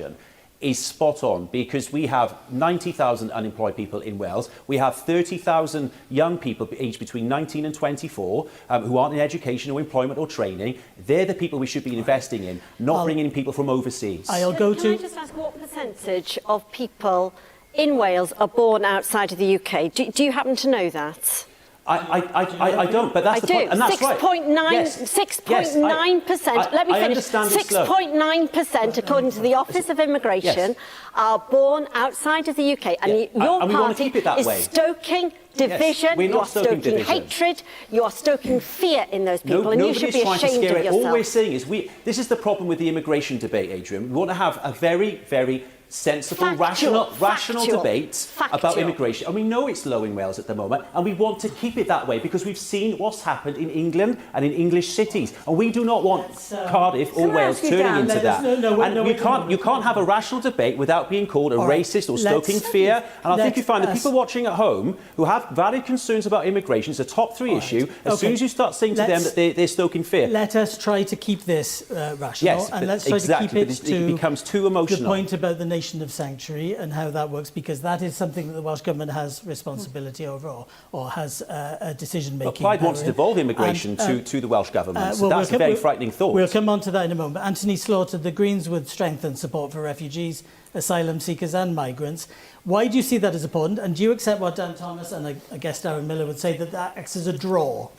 is spot on, because we have 90,000 unemployed people in Wales. We have 30,000 young people aged between 19 and 24 who aren't in education or employment or training. They're the people we should be investing in, not bringing in people from overseas.
Can I just ask what percentage of people in Wales are born outside of the UK? Do you happen to know that?
I don't, but that's the point, and that's
6.9%. Let me finish. 6.9%, according to the Office of Immigration, are born outside of the UK, and your party is stoking division. You are stoking hatred. You are stoking fear in those people, and you should be ashamed of yourself.
All we're saying is this is the problem with the immigration debate, Adrian. We want to have a very, very sensible, rational debate about immigration. And we know it's low in Wales at the moment, and we want to keep it that way because we've seen what's happened in England and in English cities. And we do not want Cardiff or Wales turning into that. You can't have a rational debate without being called a racist or stoking fear. And I think you find the people watching at home who have valid concerns about immigration, it's a top 3 issue. As soon as you start saying to them that they're stoking fear.
Let us try to keep this rational.
Yes,
and let's try to keep
it becomes too emotional.
The point about the nation of sanctuary and how that works, because that is something that the Welsh Government has responsibility over or has a decision-making.
Plaid wants to devolve immigration to the Welsh Government, so that's a very frightening thought.
We'll come on to that in a moment. Anthony Slaughter, the Greens would strengthen support for refugees, asylum seekers and migrants. Why do you see that as important? And do you accept what Dan Thomas and I guess Darren Miller would say, that that acts as a draw?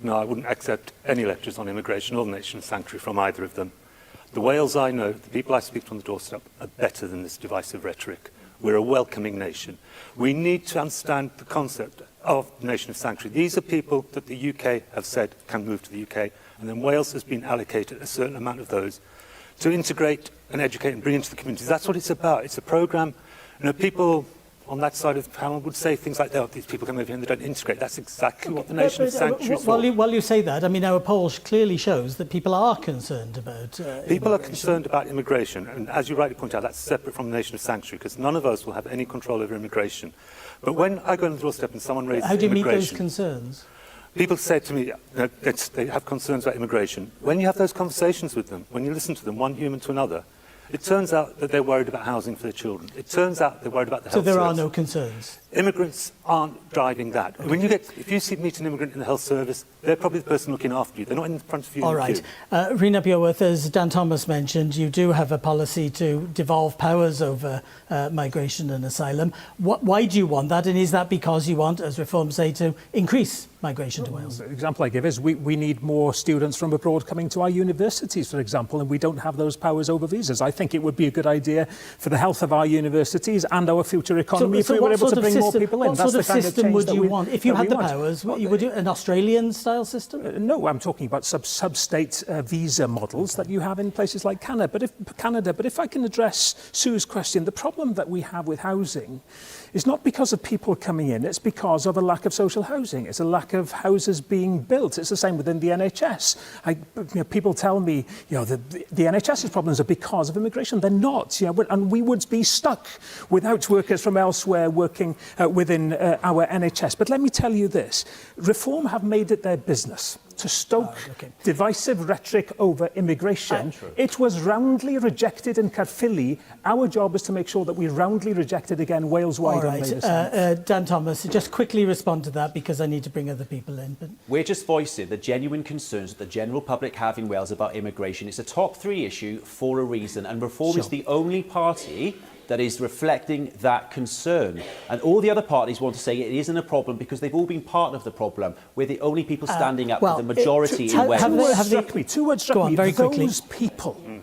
No, I wouldn't accept any lectures on immigration or the nation of sanctuary from either of them. The Wales I know, the people I speak to on the doorstep, are better than this divisive rhetoric. We're a welcoming nation. We need to understand the concept of the nation of sanctuary. These are people that the UK have said can move to the UK, and then Wales has been allocated a certain amount of those to integrate and educate and bring into the communities. That's what it's about. It's a programme. You know, people on that side of the panel would say things like, oh, these people come over here and they don't integrate. That's exactly what the nation of sanctuary is for.
While you say that, I mean, our poll clearly shows that people are concerned about
People are concerned about immigration, and as you rightly point out, that's separate from the nation of sanctuary, because none of us will have any control over immigration. But when I go on the doorstep and someone raises
how do you meet
immigration,
those concerns?
people say to me they have concerns about immigration. When you have those conversations with them, when you listen to them, one human to another, it turns out that they're worried about housing for their children. It turns out they're worried about the health service.
So there are no concerns?
Immigrants aren't driving that. Okay. If you meet an immigrant in the health service, they're probably the person looking after you. They're not in front of you.
All right. Rhena Bioworth, as Dan Thomas mentioned, you do have a policy to devolve powers over migration and asylum. Why do you want that? And is that because you want, as Reform say, to increase migration to Wales?
The example I give is we need more students from abroad coming to our universities, for example, and we don't have those powers over visas. I think it would be a good idea for the health of our universities and our future economy if we were able to bring more people in.
What sort of system would you want? If you had the powers, would you an Australian-style system?
No, I'm talking about sub-state visa models that you have in places like Canada. But if I can address Sue's question, the problem that we have with housing is not because of people coming in, it's because of a lack of social housing. It's a lack of houses being built. It's the same within the NHS. People tell me, the NHS's problems are because of immigration. They're not. And we would be stuck without workers from elsewhere working within our NHS. But let me tell you this. Reform have made it their business to stoke divisive rhetoric over immigration. It was roundly rejected in Caerphilly. Our job is to make sure that we roundly reject it again Wales-wide.
All right. Dan Thomas, just quickly respond to that because I need to bring other people in. But
we're just voicing the genuine concerns that the general public have in Wales about immigration. It's a top 3 issue for a reason, and Reform is the only party that is reflecting that concern. And all the other parties want to say it isn't a problem because they've all been part of the problem. We're the only people standing up for the majority in Wales.
Two words struck me. Very quickly.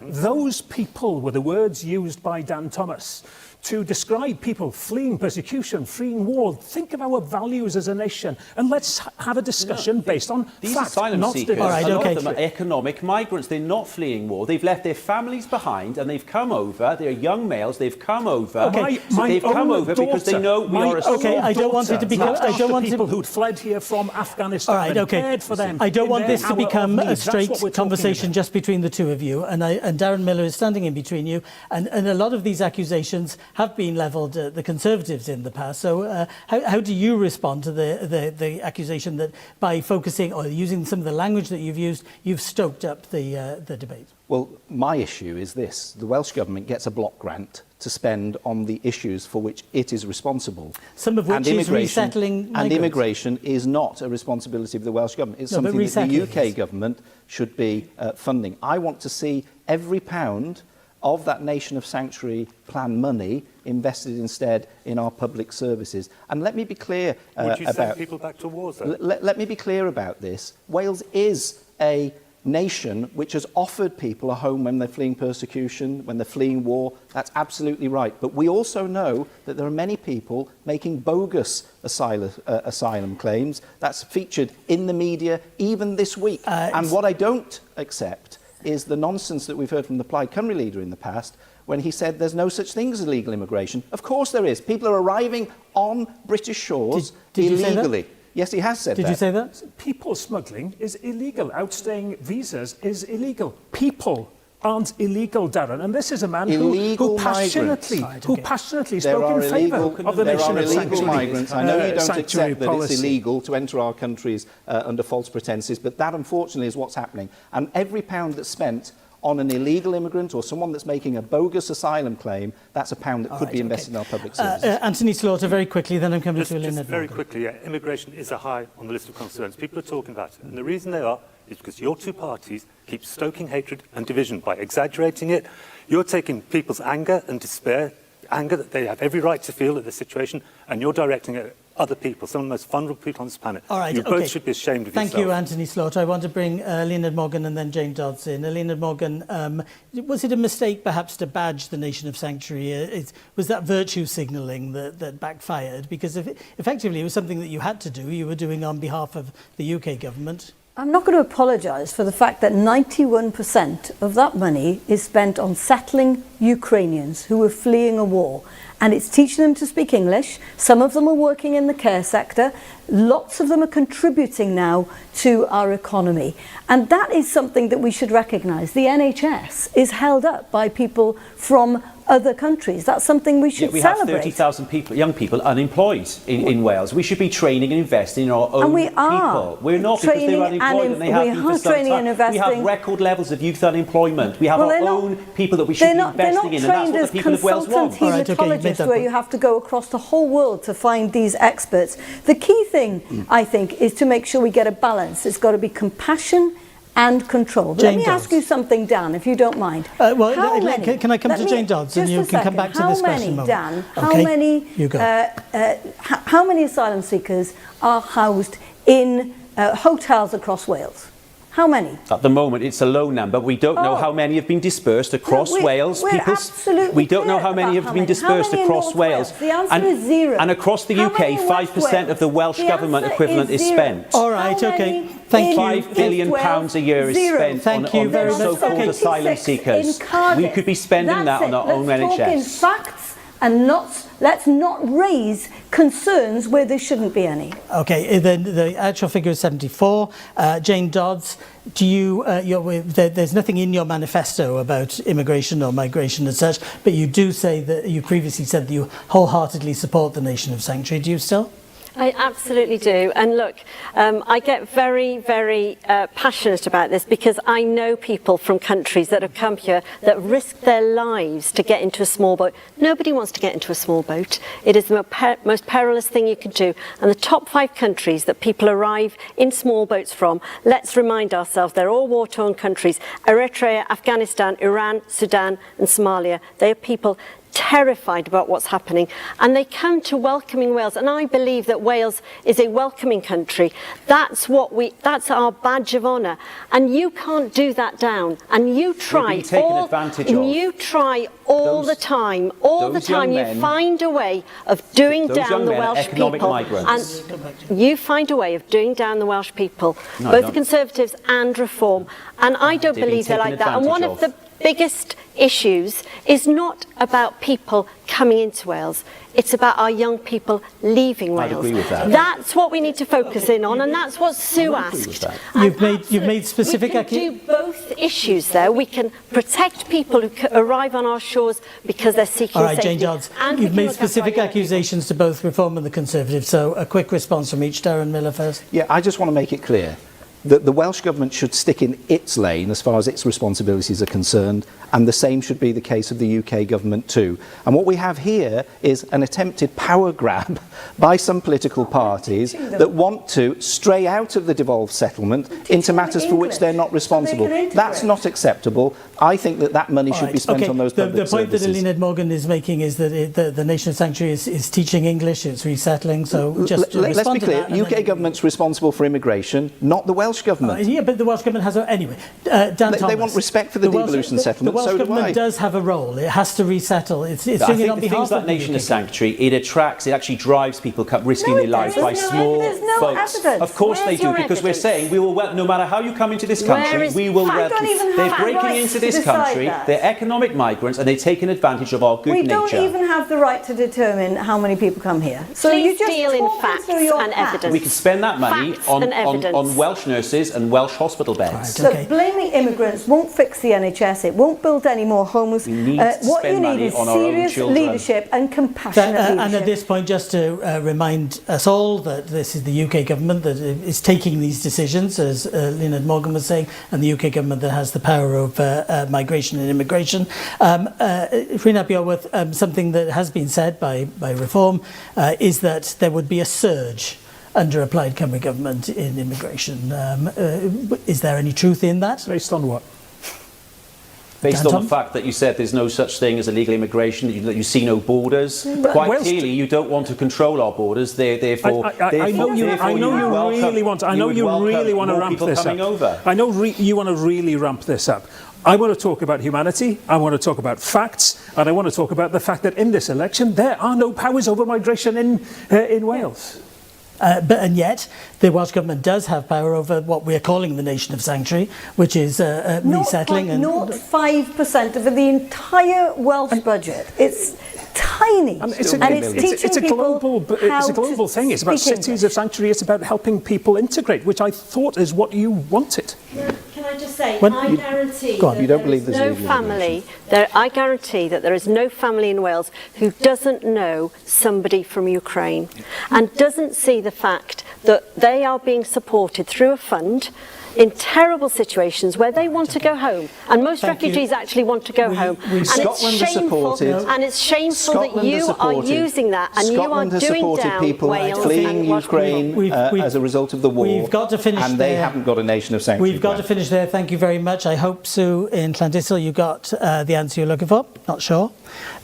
Those people were the words used by Dan Thomas to describe people fleeing persecution, fleeing war. Think of our values as a nation, and let's have a discussion based on
these
fact,
asylum
not
seekers. A lot of them are economic migrants. They're not fleeing war. They've left their families behind, and they've come over. They're young males. They've come over. They've come over because they know we are a
I don't want it to become. I don't want
people who'd fled here from Afghanistan.
All right. Okay.
For them.
I don't want this to become a straight conversation just between the two of you. And Darren Miller is standing in between you. And a lot of these accusations have been levelled at the Conservatives in the past. So how do you respond to the accusation that by focusing or using some of the language that you've used, you've stoked up the debate?
Well, my issue is this. The Welsh Government gets a block grant to spend on the issues for which it is responsible.
Some of which is resettling migrants.
And immigration is not a responsibility of the Welsh Government. It's something that the UK government should be funding. I want to see every pound of that nation of sanctuary plan money invested instead in our public services. And let me be clear
Would you send people back to wars, though?
Let me be clear about this. Wales is a nation which has offered people a home when they're fleeing persecution, when they're fleeing war. That's absolutely right. But we also know that there are many people making bogus asylum claims. That's featured in the media even this week. And what I don't accept is the nonsense that we've heard from the Plaid Cymru leader in the past, when he said there's no such thing as illegal immigration. Of course there is. People are arriving on British shores
did
illegally.
You say that?
Yes, he has said that.
Did you say that?
People smuggling is illegal. Outstaying visas is illegal. People aren't illegal, Darren. And this is a man who passionately spoke in favour of the nation of sanctuary.
There are illegal migrants. I know you don't accept that it's illegal to enter our countries under false pretences, but that unfortunately is what's happening. And every pound that's spent on an illegal immigrant or someone that's making a bogus asylum claim, that's a pound that could be invested in our public services.
Anthony Slaughter, very quickly, then I'm coming to Lynn.
Just very quickly, yeah, immigration is a high on the list of concerns. People are talking about it, and the reason they are is because your two parties keep stoking hatred and division by exaggerating it. You're taking people's anger and despair, anger that they have every right to feel at the situation, and you're directing it at other people, some of the most vulnerable people on this planet.
All right,
you both should be ashamed of yourself.
Thank you, Anthony Slaughter. I want to bring Leonard Morgan and then Jane Dodds in. Leonard Morgan, was it a mistake perhaps to badge the nation of sanctuary? Was that virtue signalling that backfired? Because effectively it was something that you had to do. You were doing on behalf of the UK government.
I'm not going to apologise for the fact that 91% of that money is spent on settling Ukrainians who are fleeing a war. And it's teaching them to speak English. Some of them are working in the care sector. Lots of them are contributing now to our economy. And that is something that we should recognise. The NHS is held up by people from other countries. That's something we should celebrate.
We have 30,000 young people unemployed in Wales. We should be training and investing in our own people. We're not, because they're unemployed and they have been for some time. We have record levels of youth unemployment. We have our own people that we should be investing in, and that's what the people of Wales want.
Hematologists, where you have to go across the whole world to find these experts. The key thing, I think, is to make sure we get a balance. It's got to be compassion and control. Let me ask you something, Dan, if you don't mind.
Can I come to Jane Dodds and you can come back to this question?
Dan,
okay.
How many asylum seekers are housed in hotels across Wales? How many?
At the moment, it's a low number. We don't know how many have been dispersed across Wales. We don't know how many have been dispersed across Wales.
The answer is zero.
And across the UK, 5% of the Welsh government equivalent is spent.
All right, okay. Thank you.
£5 billion a year is spent on so-called asylum seekers. We could be spending that on our own NHS.
Let's talk in facts and let's not raise concerns where there shouldn't be any.
Okay, then the actual figure is 74. Jane Dodds, do you? There's nothing in your manifesto about immigration or migration as such, but you do say that you previously said that you wholeheartedly support the nation of sanctuary. Do you still?
I absolutely do. And look, I get very, very passionate about this because I know people from countries that have come here that risk their lives to get into a small boat. Nobody wants to get into a small boat. It is the most perilous thing you can do. And the top 5 countries that people arrive in small boats from, let's remind ourselves, they're all war-torn countries. Eritrea, Afghanistan, Iran, Sudan and Somalia. They are people terrified about what's happening, and they come to welcoming Wales, and I believe that Wales is a welcoming country. That's our badge of honour, and you can't do that down. And you try all the time. You find a way of doing down the Welsh people, and you find a way of doing down the Welsh people, both the Conservatives and Reform. And I don't believe they're like that. And one of the biggest issues is not about people coming into Wales. It's about our young people leaving Wales.
I'd agree with that.
That's what we need to focus in on, and that's what Sue asked.
You've made specific.
We can do both issues there. We can protect people who arrive on our shores because they're seeking safety.
All right, Jane Dodds, you've made specific accusations to both Reform and the Conservatives. So a quick response from each. Darren Miller first.
Yeah, I just want to make it clear that the Welsh Government should stick in its lane as far as its responsibilities are concerned, and the same should be the case of the UK Government too. And what we have here is an attempted power grab by some political parties that want to stray out of the devolved settlement into matters for which they're not responsible. That's not acceptable. I think that money should be spent on those public services.
The point that Leonard Morgan is making is that the nation of sanctuary is teaching English, it's resettling, so just
let's be clear, UK Government's responsible for immigration, not the Welsh Welsh Government.
Yeah, but the Welsh Government has... Anyway, Dan Thomas.
They want respect for the devolution settlement,
The Welsh
so do
Government
I.
does have a role. It has to resettle. It's
I
doing it
think
on
the
behalf
things
of
like
the
nation
UK
of sanctuary, it attracts, it actually drives people risking their lives by small
there's no
votes.
evidence.
Of course
Where's
they do,
your
because we're
evidence?
saying we will, no matter how you come into this
Where
country,
is
we will...
fact? Don't even
They're
have
breaking
rights
into
to
this
decide
country,
that.
they're economic migrants, and they're taking advantage of our good
We
nature.
don't even have the right to determine how many people come here. So
Please
you just
deal in
talk
facts
through your
and
facts.
evidence.
We can spend that money
Facts
on
and evidence.
Welsh nurses and Welsh hospital beds.
Right.
So
Okay.
blaming immigrants won't fix the NHS, it won't build any more homes.
We need to
What you
spend
need
money
is
on our own
serious
children.
leadership and compassionate leadership.
And at this point, just to remind us all that this is the UK government that is taking these decisions, as Lynette Morgan was saying, and the UK government that has the power over migration and immigration. Rhina Beorworth, something that has been said by Reform is that there would be a surge under a Plaid Cymru government in immigration. Is there any truth in that?
Based on what?
Based
Dan
on
Tom?
the fact that you said there's no such thing as illegal immigration, that you see no borders. Quite
Wales-
clearly, you don't want to control our borders. Therefore,
I know you really want to ramp this up.
Over.
I know you want to really ramp this up. I want to talk about humanity, I want to talk about facts, and I want to talk about the fact that in this election there are no powers over migration in Wales.
And yet, the Welsh Government does have power over what we're calling the nation of sanctuary, which is resettling. And
0.05% of the entire Welsh budget. It's tiny.
It's a
people
global thing. It's about cities
English.
of sanctuary. It's about helping people integrate, which I thought is what you wanted.
Can I just say,
When-
I guarantee
Go on.
that
You don't
there
believe
is
there's
no
legal
family. I guarantee that there is no family in Wales who doesn't know somebody from Ukraine and doesn't see the fact that they are being supported through a fund in terrible situations where they want to go home, and most
Thank you.
refugees actually want to go home, and
Scotland has supported-
it's shameful that
Scotland has
you are
supported-
using that and
Scotland
you are
has
doing
supported
down
people
Wales
fleeing
and Welsh
Ukraine
We've-
as a result of the war.
we've got to finish
and they
there.
haven't got a nation of sanctuary.
we've got to finish there. Thank you very much. I hope, Sue, in Llandyssil, you got the answer you're looking for. Not sure.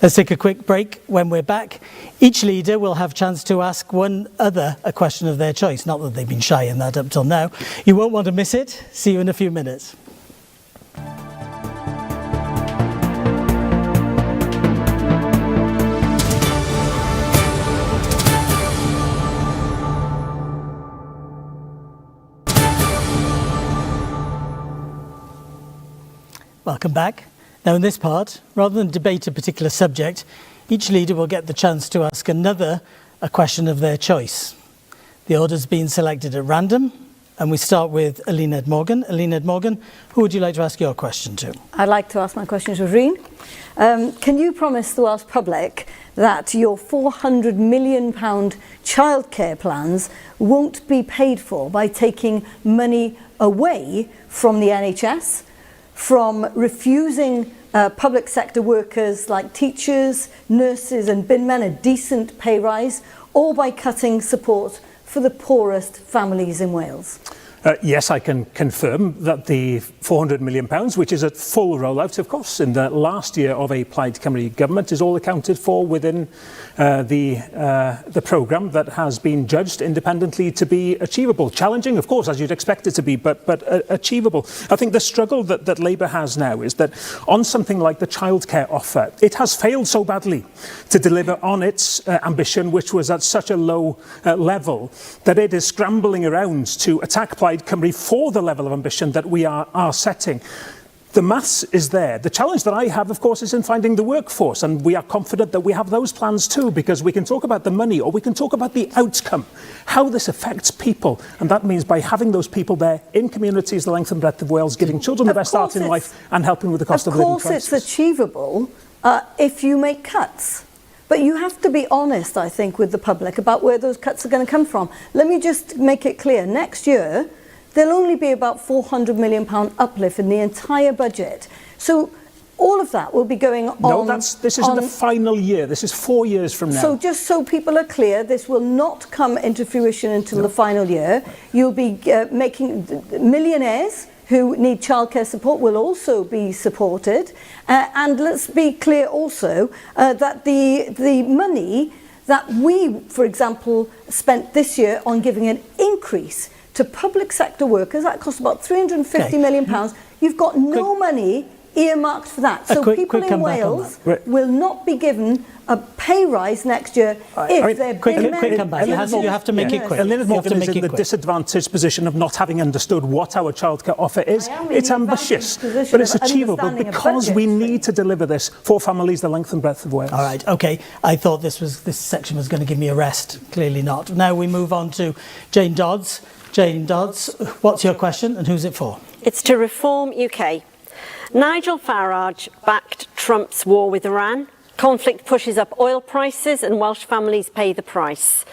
Let's take a quick break. When we're back, each leader will have a chance to ask one other a question of their choice. Not that they've been shy in that up till now. You won't want to miss it. See you in a few minutes. Welcome back. Now in this part, rather than debate a particular subject, each leader will get the chance to ask another a question of their choice. The order's been selected at random, and we start with Senedd Morgan. Senedd Morgan, who would you like to ask your question to?
I'd like to ask my question to Rhyn. Can you promise the Welsh public that your £400 million childcare plans won't be paid for by taking money away from the NHS, from refusing public sector workers like teachers, nurses and bin men a decent pay rise, or by cutting support for the poorest families in Wales?
Yes, I can confirm that the £400 million, which is at full rollout, of course, in the last year of a Plaid Cymru government, is all accounted for within the programme that has been judged independently to be achievable. Challenging, of course, as you'd expect it to be, but achievable. I think the struggle that Labour has now is that on something like the childcare offer, it has failed so badly to deliver on its ambition, which was at such a low level, that it is scrambling around to attack Plaid Cymru for the level of ambition that we are setting. The maths is there. The challenge that I have, of course, is in finding the workforce, and we are confident that we have those plans too, because we can talk about the money or we can talk about the outcome, how this affects people, and that means by having those people there in communities the length and breadth of Wales, giving children the best start in life and helping with the cost of living crisis.
Of course it's achievable if you make cuts. But you have to be honest, I think, with the public about where those cuts are going to come from. Let me just make it clear. Next year, there'll only be about £400 million uplift in the entire budget. So all of that will be going on.
No, this isn't the final year. This is 4 years from now.
So just so people are clear, this will not come into fruition until the final year. You'll be making millionaires who need childcare support will also be supported. And let's be clear also that the money that we, for example, spent this year on giving an increase to public sector workers. That costs about £350 million. You've got no money earmarked for that. So people in Wales will not be given a pay rise next year if they're
quick comeback. You have to make it quick.
Elizabeth Morgan is in the disadvantaged position of not having understood what our childcare offer is. It's ambitious, but it's achievable because we need to deliver this for families the length and breadth of Wales.
All right, okay. I thought this section was going to give me a rest. Clearly not. Now we move on to Jane Dodds. Jane Dodds, what's your question and who's it for?
It's to Reform UK. Nigel Farage backed Trump's war with Iran. Conflict pushes up oil prices and Welsh families pay the price.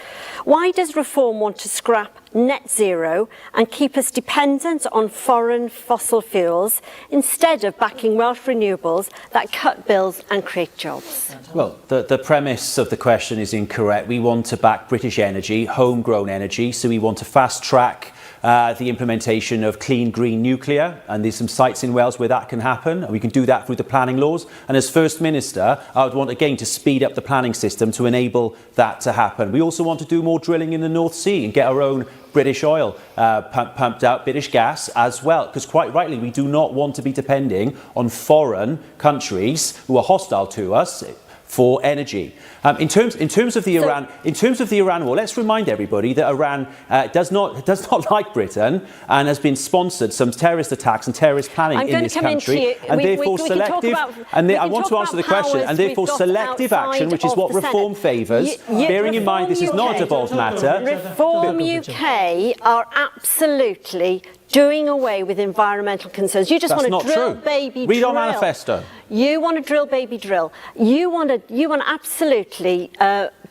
Why does Reform want to scrap net zero and keep us dependent on foreign fossil fuels instead of backing Welsh renewables that cut bills and create jobs?
Well, the premise of the question is incorrect. We want to back British energy, homegrown energy, so we want to fast track the implementation of clean green nuclear, and there's some sites in Wales where that can happen, and we can do that through the planning laws. And as First Minister, I would want again to speed up the planning system to enable that to happen. We also want to do more drilling in the North Sea and get our own British oil pumped out, British gas as well, because quite rightly we do not want to be depending on foreign countries who are hostile to us for energy. In terms of the Iran war, let's remind everybody that Iran does not like Britain and has been sponsored some terrorist attacks and terrorist planning in this country, and therefore selective. I want to answer the question. And therefore selective action, which is what Reform favours. Bearing in mind this is not a devolved matter.
Reform UK are absolutely doing away with environmental concerns. You just want to drill, baby, drill.
Read our manifesto.
You want to drill, baby, drill. You want to absolutely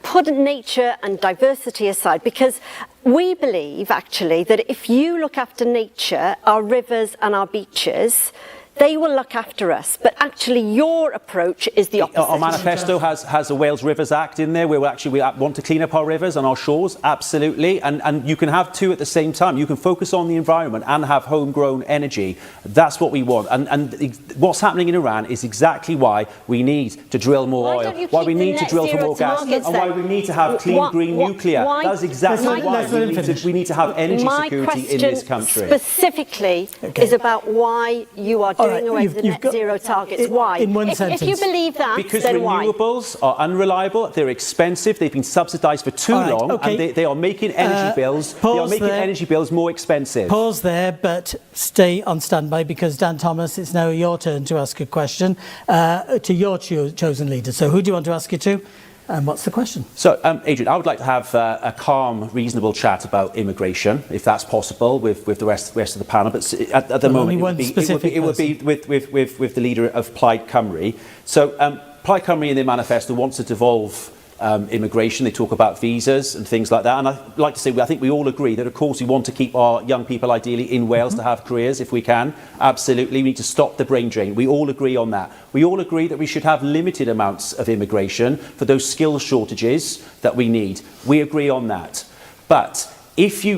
put nature and diversity aside, because we believe actually that if you look after nature, our rivers and our beaches, they will look after us. But actually your approach is the opposite.
Our manifesto has a Wales Rivers Act in there where we want to clean up our rivers and our shores, absolutely. And you can have two at the same time. You can focus on the environment and have homegrown energy. That's what we want. And what's happening in Iran is exactly why we need to drill more oil, why we need to drill for more gas, and why we need to have clean green nuclear. That's exactly why we need to have energy security in this country.
Specifically is about why you are doing away with the net zero targets. Why?
In one sentence.
If you believe that,
because
then why?
renewables are unreliable, they're expensive, they've been subsidised for too long, and they are making energy bills. They are making energy bills more expensive.
Pause there, but stay on standby, because Dan Thomas, it's now your turn to ask a question to your chosen leader. So who do you want to ask it to? And what's the question?
So, Adrian, I would like to have a calm, reasonable chat about immigration, if that's possible, with the rest of the panel. But at the moment, it would be with the leader of Plaid Cymru. So, Plaid Cymru in their manifesto wants to devolve immigration. They talk about visas and things like that. And I'd like to say, I think we all agree that, of course, we want to keep our young people ideally in Wales to have careers if we can. Absolutely. We need to stop the brain drain. We all agree on that. We all agree that we should have limited amounts of immigration for those skill shortages that we need. We agree on that. But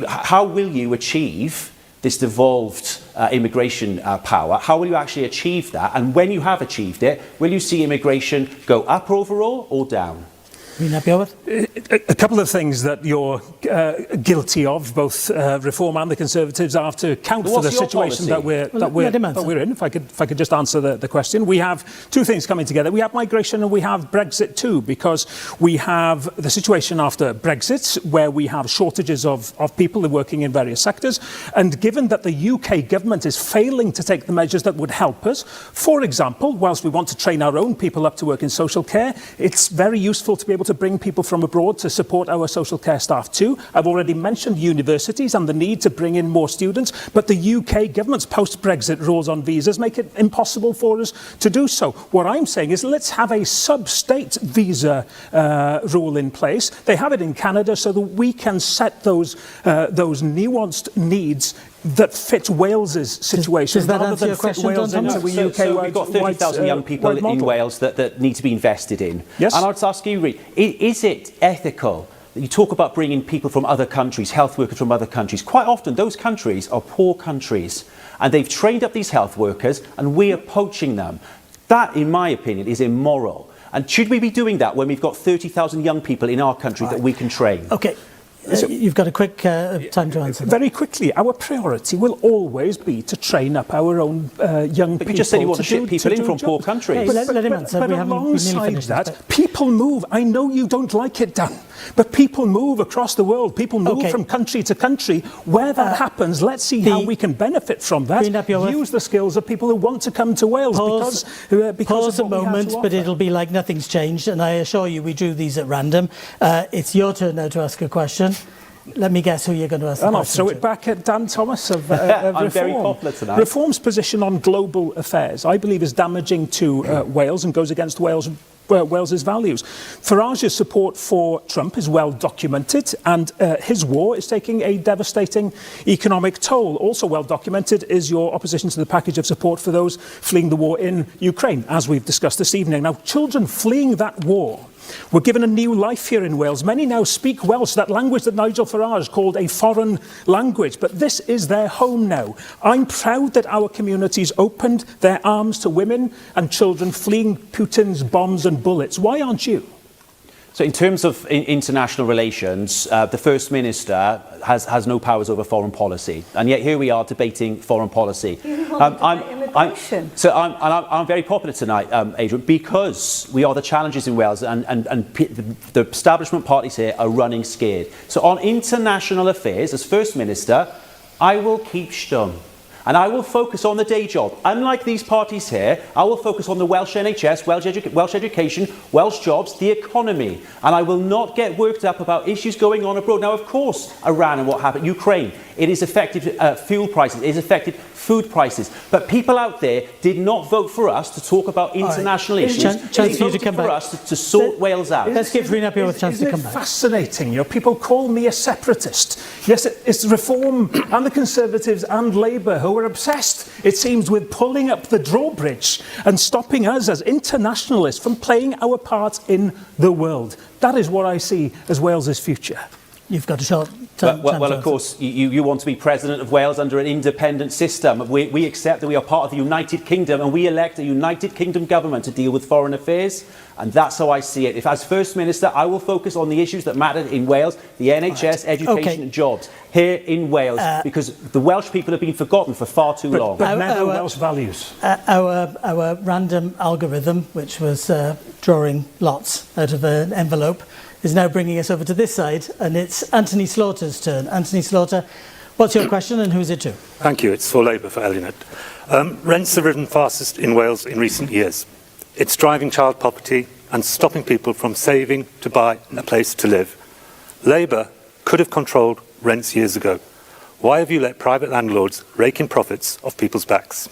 how will you achieve this devolved immigration power? How will you actually achieve that? And when you have achieved it, will you see immigration go up overall or down?
A couple of things that you're guilty of, both Reform and the Conservatives, are to account for the situation that we're in. If I could just answer the question. We have two things coming together. We have migration and we have Brexit too, because we have the situation after Brexit where we have shortages of people working in various sectors. And given that the UK government is failing to take the measures that would help us, for example, whilst we want to train our own people up to work in social care, it's very useful to be able to bring people from abroad to support our social care staff too. I've already mentioned universities and the need to bring in more students, but the UK government's post-Brexit rules on visas make it impossible for us to do so. What I'm saying is let's have a sub-state visa rule in place. They have it in Canada so that we can set those nuanced needs that fit Wales's situation.
Does that answer your question, Don Thomas?
We've got 30,000 young people in Wales that need to be invested in.
Yes.
And I'd ask you, Reid, is it ethical that you talk about bringing people from other countries, health workers from other countries? Quite often those countries are poor countries and they've trained up these health workers and we are poaching them. That, in my opinion, is immoral. And should we be doing that when we've got 30,000 young people in our country that we can train?
Okay. You've got a quick time to answer that.
Very quickly, our priority will always be to train up our own young people.
But you just said you want to ship people in from poor countries.
Okay, let him answer.
But alongside that, people move. I know you don't like it, Dan, but people move across the world. People move from country to country. Where that happens, let's see how we can benefit from that. Use the skills of people who want to come to Wales because of
a moment, but it'll be like nothing's changed. And I assure you, we drew these at random. It's your turn now to ask a question. Let me guess who you're going to ask the question
I'll throw it back at Dan Thomas of
I'm
Reform.
very popular tonight.
Reform's position on global affairs, I believe, is damaging to Wales and goes against Wales's values. Farage's support for Trump is well documented, and his war is taking a devastating economic toll. Also well documented is your opposition to the package of support for those fleeing the war in Ukraine, as we've discussed this evening. Now, children fleeing that war were given a new life here in Wales. Many now speak Welsh, that language that Nigel Farage called a foreign language, but this is their home now. I'm proud that our communities opened their arms to women and children fleeing Putin's bombs and bullets. Why aren't you?
So in terms of international relations, the First Minister has no powers over foreign policy. And yet here we are debating foreign policy. I'm very popular tonight, Adrian, because we are the challengers in Wales and the establishment parties here are running scared. So on international affairs, as First Minister, I will keep stum. And I will focus on the day job. Unlike these parties here, I will focus on the Welsh NHS, Welsh education, Welsh jobs, the economy. And I will not get worked up about issues going on abroad. Now, of course, Iran and what happened, Ukraine, it has affected fuel prices, it has affected food prices. But people out there did not vote for us to talk about international issues. They voted for us to sort Wales out.
Let's give Rhun ap Iorwerth a chance to come back.
Fascinating. You know, people call me a separatist. Yes, it's Reform and the Conservatives and Labour who are obsessed, it seems, with pulling up the drawbridge and stopping us as internationalists from playing our part in the world. That is what I see as Wales's future.
You've got a short time.
Well, of course, you want to be President of Wales under an independent system. We accept that we are part of the United Kingdom and we elect a United Kingdom government to deal with foreign affairs. And that's how I see it. If as First Minister, I will focus on the issues that matter in Wales, the NHS, education and jobs here in Wales, because the Welsh people have been forgotten for far too long.
But never Welsh values.
Our random algorithm, which was drawing lots out of an envelope, is now bringing us over to this side, and it's Anthony Slaughter's turn. Anthony Slaughter, what's your question and who's it to?
Thank you. It's for Labour, for Eluned. Rents have risen fastest in Wales in recent years. It's driving child poverty and stopping people from saving to buy a place to live. Labour could have controlled rents years ago. Why have you let private landlords rake in profits off people's backs?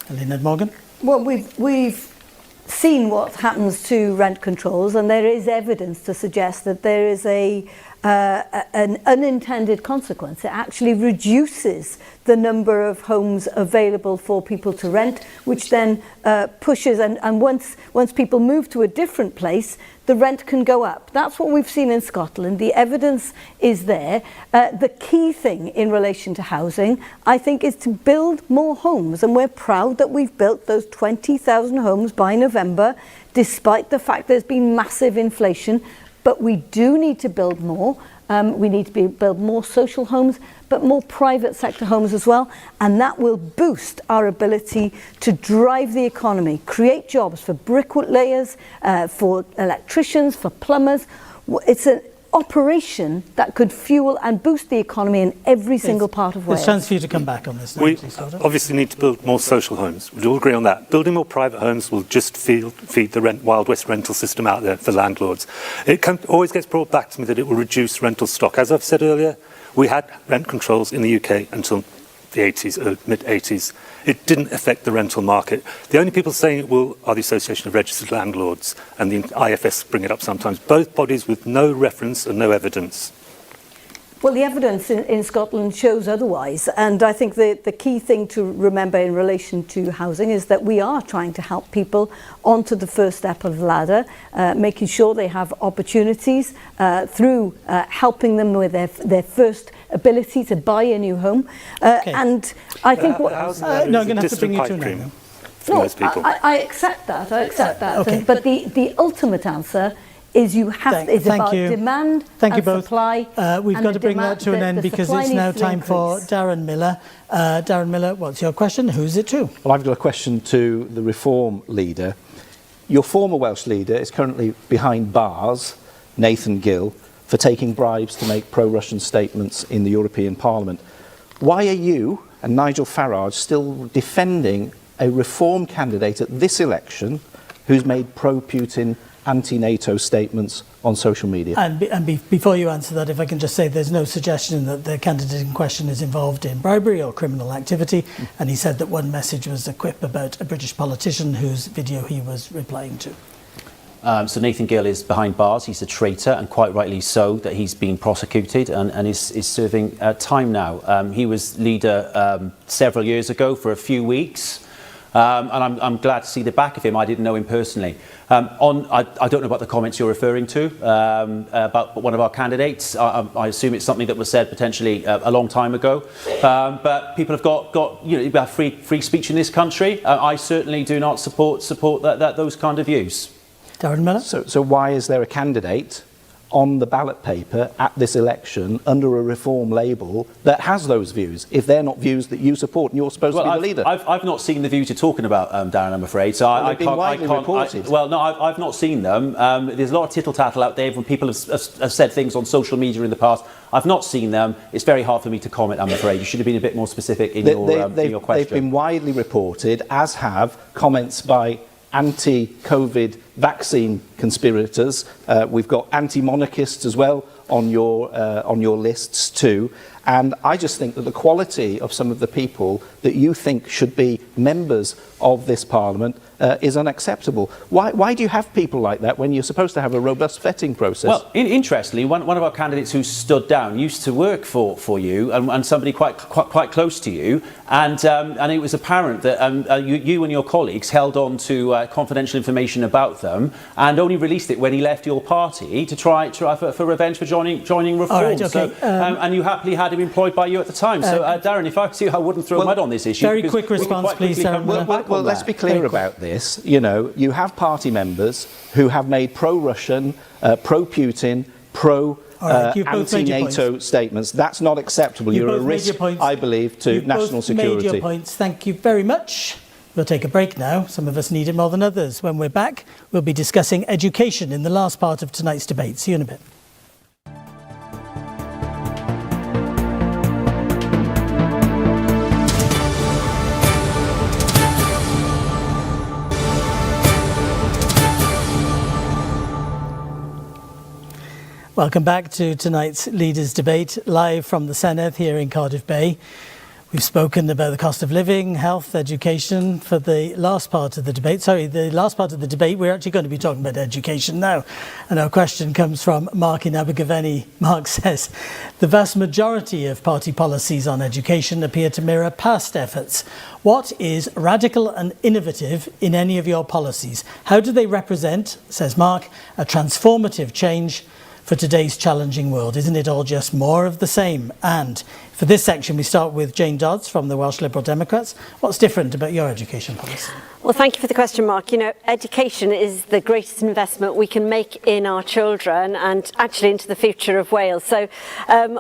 Eluned Morgan?
Well, we've seen what happens to rent controls, and there is evidence to suggest that there is an unintended consequence. It actually reduces the number of homes available for people to rent, which then pushes, and once people move to a different place, the rent can go up. That's what we've seen in Scotland. The evidence is there. The key thing in relation to housing, I think, is to build more homes. And we're proud that we've built those 20,000 homes by November, despite the fact there's been massive inflation. But we do need to build more. We need to build more social homes, but more private sector homes as well. And that will boost our ability to drive the economy, create jobs for bricklayers, for electricians, for plumbers. It's an operation that could fuel and boost the economy in every single part of Wales.
There's a chance for you to come back on this.
We obviously need to build more social homes. We all agree on that. Building more private homes will just feed the Wild West rental system out there for landlords. It always gets brought back to me that it will reduce rental stock. As I've said earlier, we had rent controls in the UK until the 80s, or mid-80s. It didn't affect the rental market. The only people saying it will are the Association of Registered Landlords and the IFS bring it up sometimes. Both bodies with no reference and no evidence.
Well, the evidence in Scotland shows otherwise, and I think the key thing to remember in relation to housing is that we are trying to help people onto the first step of the ladder, making sure they have opportunities through helping them with their first ability to buy a new home. And I think
no, I'm going to have to bring you to an end.
No, I accept that. I accept that.
Okay.
But the ultimate answer is you have it's
thank
about
you.
demand
Thank you
and
both.
supply.
We've got to bring that to an end
the
because
supply
it's
needs
now
to
time for
increase.
Darren Miller. Darren Miller, what's your question? Who's it to?
Well, I've got a question to the Reform leader. Your former Welsh leader is currently behind bars, Nathan Gill, for taking bribes to make pro-Russian statements in the European Parliament. Why are you and Nigel Farage still defending a Reform candidate at this election who's made pro-Putin, anti-NATO statements on social media?
Before you answer that, if I can just say there's no suggestion that the candidate in question is involved in bribery or criminal activity. And he said that one message was a quip about a British politician whose video he was replying to.
So Nathan Gill is behind bars. He's a traitor, and quite rightly so, that he's been prosecuted and is serving time now. He was leader several years ago for a few weeks. And I'm glad to see the back of him. I didn't know him personally. I don't know about the comments you're referring to about one of our candidates. I assume it's something that was said potentially a long time ago. But people have got you have free speech in this country. I certainly do not support those kind of views.
Darren Miller?
So why is there a candidate on the ballot paper at this election under a Reform label that has those views, if they're not views that you support and you're supposed to be the leader?
I've not seen the views you're talking about, Darren, I'm afraid. So I can't.
Reported.
I've not seen them. There's a lot of tittle-tattle out there when people have said things on social media in the past. I've not seen them. It's very hard for me to comment, I'm afraid. You should have been a bit more specific in your question.
They've been widely reported, as have comments by anti-COVID vaccine conspirators. We've got anti-monarchists as well on your lists too. And I just think that the quality of some of the people that you think should be members of this Parliament is unacceptable. Why do you have people like that when you're supposed to have a robust vetting process?
Well, interestingly, one of our candidates who stood down used to work for you and somebody quite close to you, and it was apparent that you and your colleagues held on to confidential information about them and only released it when he left your party to try for revenge for joining Reform.
All right, okay.
So, and you happily had him employed by you at the time. So, Darren, if I was you, I wouldn't throw mud on this issue.
Very quick response, please, Darren.
Well, let's be clear about this. You know, you have party members who have made pro-Russian, pro-Putin, anti-NATO statements. That's not acceptable. You're a risk, I believe, to national security.
You've made your points. Thank you very much. We'll take a break now. Some of us need it more than others. When we're back, we'll be discussing education in the last part of tonight's debate. See you in a bit. Welcome back to tonight's Leaders' Debate, live from the Senedd here in Cardiff Bay. We've spoken about the cost of living, health, education for the last part of the debate. The last part of the debate, we're actually going to be talking about education now. And our question comes from Mark in Abergavenny. Mark says, the vast majority of party policies on education appear to mirror past efforts. What is radical and innovative in any of your policies? How do they represent, says Mark, a transformative change for today's challenging world? Isn't it all just more of the same? And for this section, we start with Jane Dodds from the Welsh Liberal Democrats. What's different about your education policy?
Well, thank you for the question, Mark. You know, education is the greatest investment we can make in our children and actually into the future of Wales. So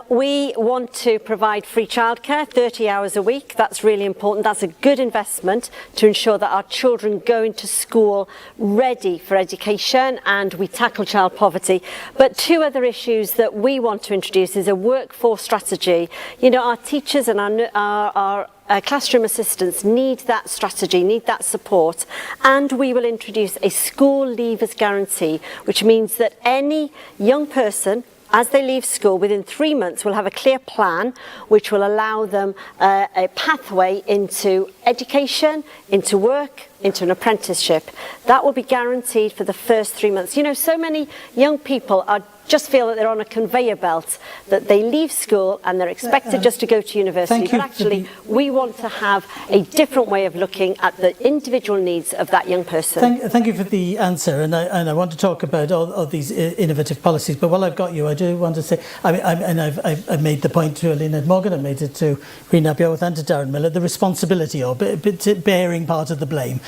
we want to provide free childcare, 30 hours a week. That's really important. That's a good investment to ensure that our children go into school ready for education, and we tackle child poverty. But two other issues that we want to introduce is a workforce strategy. You know, our teachers and our classroom assistants need that strategy, need that support, and we will introduce a school leavers guarantee, which means that any young person, as they leave school, within 3 months will have a clear plan which will allow them a pathway into education, into work, into an apprenticeship. That will be guaranteed for the first 3 months. You know, so many young people just feel that they're on a conveyor belt, that they leave school and they're expected just to go to university. But actually, we want to have a different way of looking at the individual needs of that young person.
Thank you for the answer. And I want to talk about all these innovative policies. But while I've got you, I do want to say, I've made the point to Elena Morgan, I made it to Rhys Abergwyth and to Darren Miller, the responsibility or bearing part of the blame.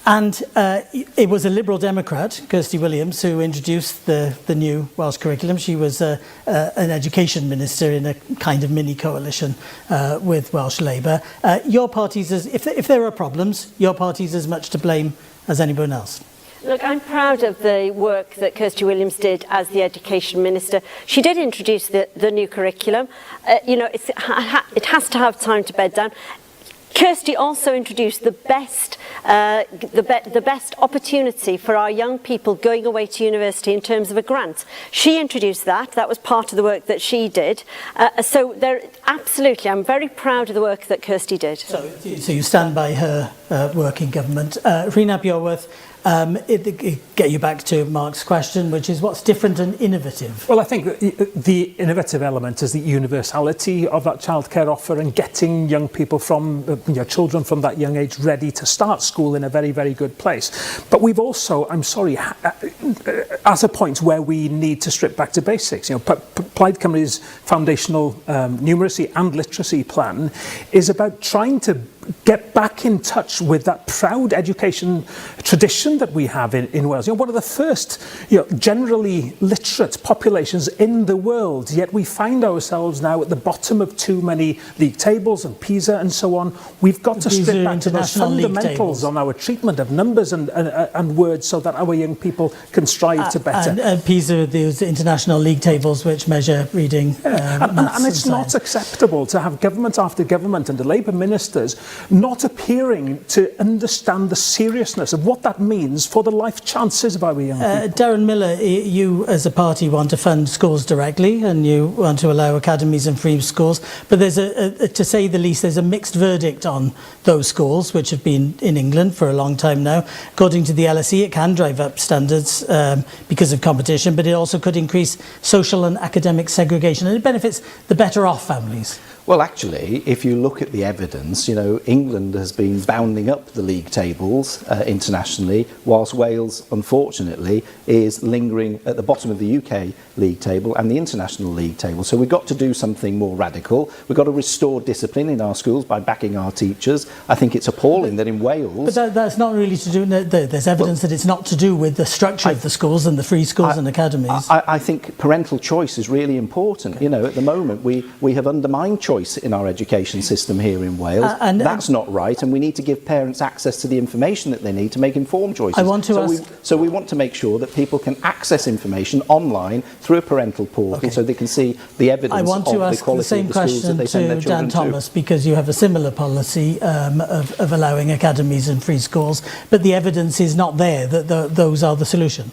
And it was a Liberal Democrat, Kirsty Williams, who introduced the new Welsh curriculum. She was an education minister in a kind of mini coalition with Welsh Labour. Your party's, if there are problems, your party's as much to blame as anyone else.
Look, I'm proud of the work that Kirsty Williams did as the Education Minister. She did introduce the new curriculum. It has to have time to bed down. Kirsty also introduced the best opportunity for our young people going away to university in terms of a grant. She introduced that. That was part of the work that she did. So absolutely, I'm very proud of the work that Kirsty did.
So you stand by her work in government. Rhys Bioworth, get you back to Mark's question, which is what's different and innovative?
Well, I think the innovative element is the universality of that childcare offer and getting young people children from that young age ready to start school in a very, very good place. But we've also, I'm sorry, at a point where we need to strip back to basics. Plaid Cymru's foundational numeracy and literacy plan is about trying to get back in touch with that proud education tradition that we have in Wales. One of the first generally literate populations in the world, yet we find ourselves now at the bottom of too many league tables and PISA and so on. We've got to strip back to those fundamentals on our treatment of numbers and words so that our young people can strive to better.
And PISA, those international league tables which measure reading,
and it's not acceptable to have government after government and the Labour ministers not appearing to understand the seriousness of what that means for the life chances of our young people.
Darren Miller, you as a party want to fund schools directly and you want to allow academies and free schools, but there's to say the least, there's a mixed verdict on those schools, which have been in England for a long time now. According to the LSE, it can drive up standards because of competition, but it also could increase social and academic segregation, and it benefits the better off families.
Well, actually, if you look at the evidence, England has been bounding up the league tables internationally, whilst Wales, unfortunately, is lingering at the bottom of the UK league table and the international league table. So we've got to do something more radical. We've got to restore discipline in our schools by backing our teachers. I think it's appalling that in Wales...
But that's not really to do... There's evidence that it's not to do with the structure of the schools and the free schools and academies.
I think parental choice is really important. Okay. At the moment, we have undermined choice in our education system here in Wales. That's not right, and we need to give parents access to the information that they need to make informed choices. We want to make sure that people can access information online through a parental portal so they can see the evidence of the quality of the schools that they send their children to. I want to ask the same question to Dan
Thomas, because you have a similar policy of allowing academies and free schools, but the evidence is not there that those are the solution.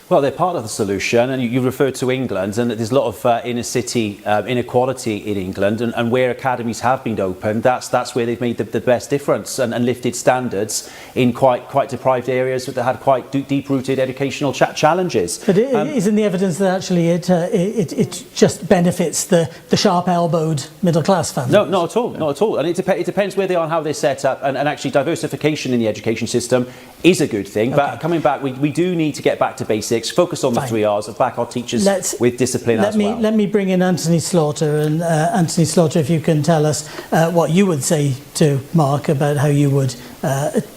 Well, they're part of the solution, and you referred to England, and there's a lot of inner city inequality in England, and where academies have been opened, that's where they've made the best difference and lifted standards in quite deprived areas that had quite deep-rooted educational challenges.
But isn't the evidence that actually it just benefits the sharp-elbowed middle-class families?
No, not at all, not at all. And it depends where they are and how they're set up, and actually diversification in the education system is a good thing. But coming back, we do need to get back to basics. Focus on the 3 R's and back our teachers with discipline as well.
Let me bring in Anthony Slaughter. And Anthony Slaughter, if you can tell us what you would say to Mark about how you would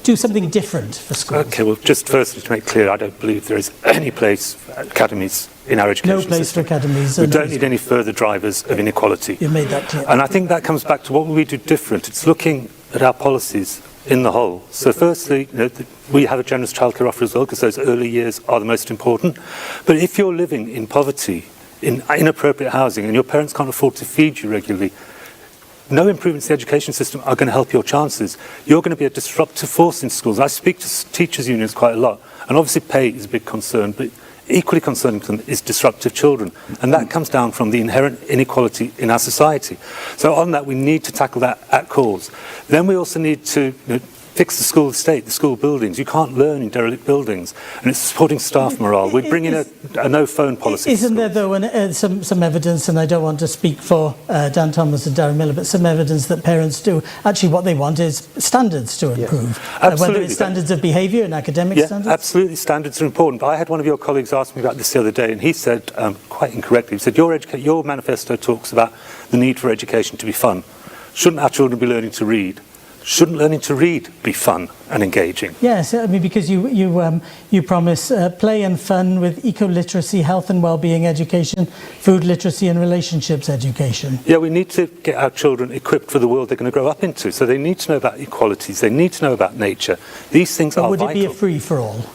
do something different for schools.
Okay, well, just firstly to make clear, I don't believe there is any place for academies in our education system.
No place for academies.
We don't need any further drivers of inequality.
You made that clear.
And I think that comes back to what will we do different. It's looking at our policies in the whole. So firstly, we have a generous childcare offer as well, because those early years are the most important. But if you're living in poverty, in inappropriate housing, and your parents can't afford to feed you regularly, no improvements in the education system are going to help your chances. You're going to be a disruptive force in schools. I speak to teachers' unions quite a lot, and obviously pay is a big concern, but equally concerning to them is disruptive children, and that comes down from the inherent inequality in our society. So on that, we need to tackle that at cause. Then we also need to fix the school estate, the school buildings. You can't learn in derelict buildings, and it's supporting staff morale. We're bringing a no-phone policy.
Isn't there, though, some evidence, and I don't want to speak for Dan Thomas and Darren Miller, but some evidence that parents do, actually what they want is standards to improve. Whether it's standards of behaviour and academic standards?
Absolutely, standards are important. But I had one of your colleagues ask me about this the other day, and he said, quite incorrectly, he said, your manifesto talks about the need for education to be fun. Shouldn't our children be learning to read? Shouldn't learning to read be fun and engaging?
Yes, I mean, because you promise play and fun with eco-literacy, health and well-being education, food literacy and relationships education.
Yeah, we need to get our children equipped for the world they're going to grow up into. So they need to know about equalities, they need to know about nature. These things are vital.
Would it be a free-for-all?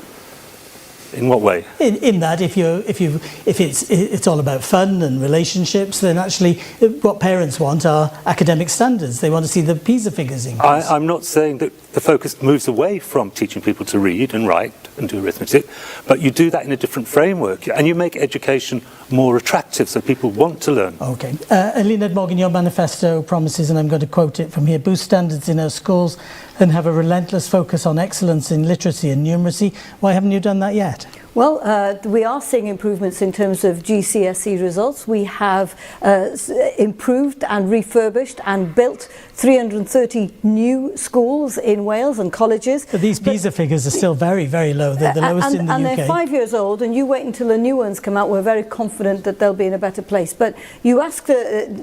In what way?
In that, if it's all about fun and relationships, then actually what parents want are academic standards. They want to see the PISA figures increase.
I'm not saying that the focus moves away from teaching people to read and write and do arithmetic, but you do that in a different framework, and you make education more attractive so people want to learn.
Okay. Senedd Morgan, your manifesto promises, and I'm going to quote it from here, boost standards in our schools and have a relentless focus on excellence in literacy and numeracy. Why haven't you done that yet?
Well, we are seeing improvements in terms of GCSE results. We have improved and refurbished and built 330 new schools in Wales and colleges.
But these PISA figures are still very, very low. They're the lowest in the UK.
And they're 5 years old, and you wait until the new ones come out. We're very confident that they'll be in a better place. But you asked,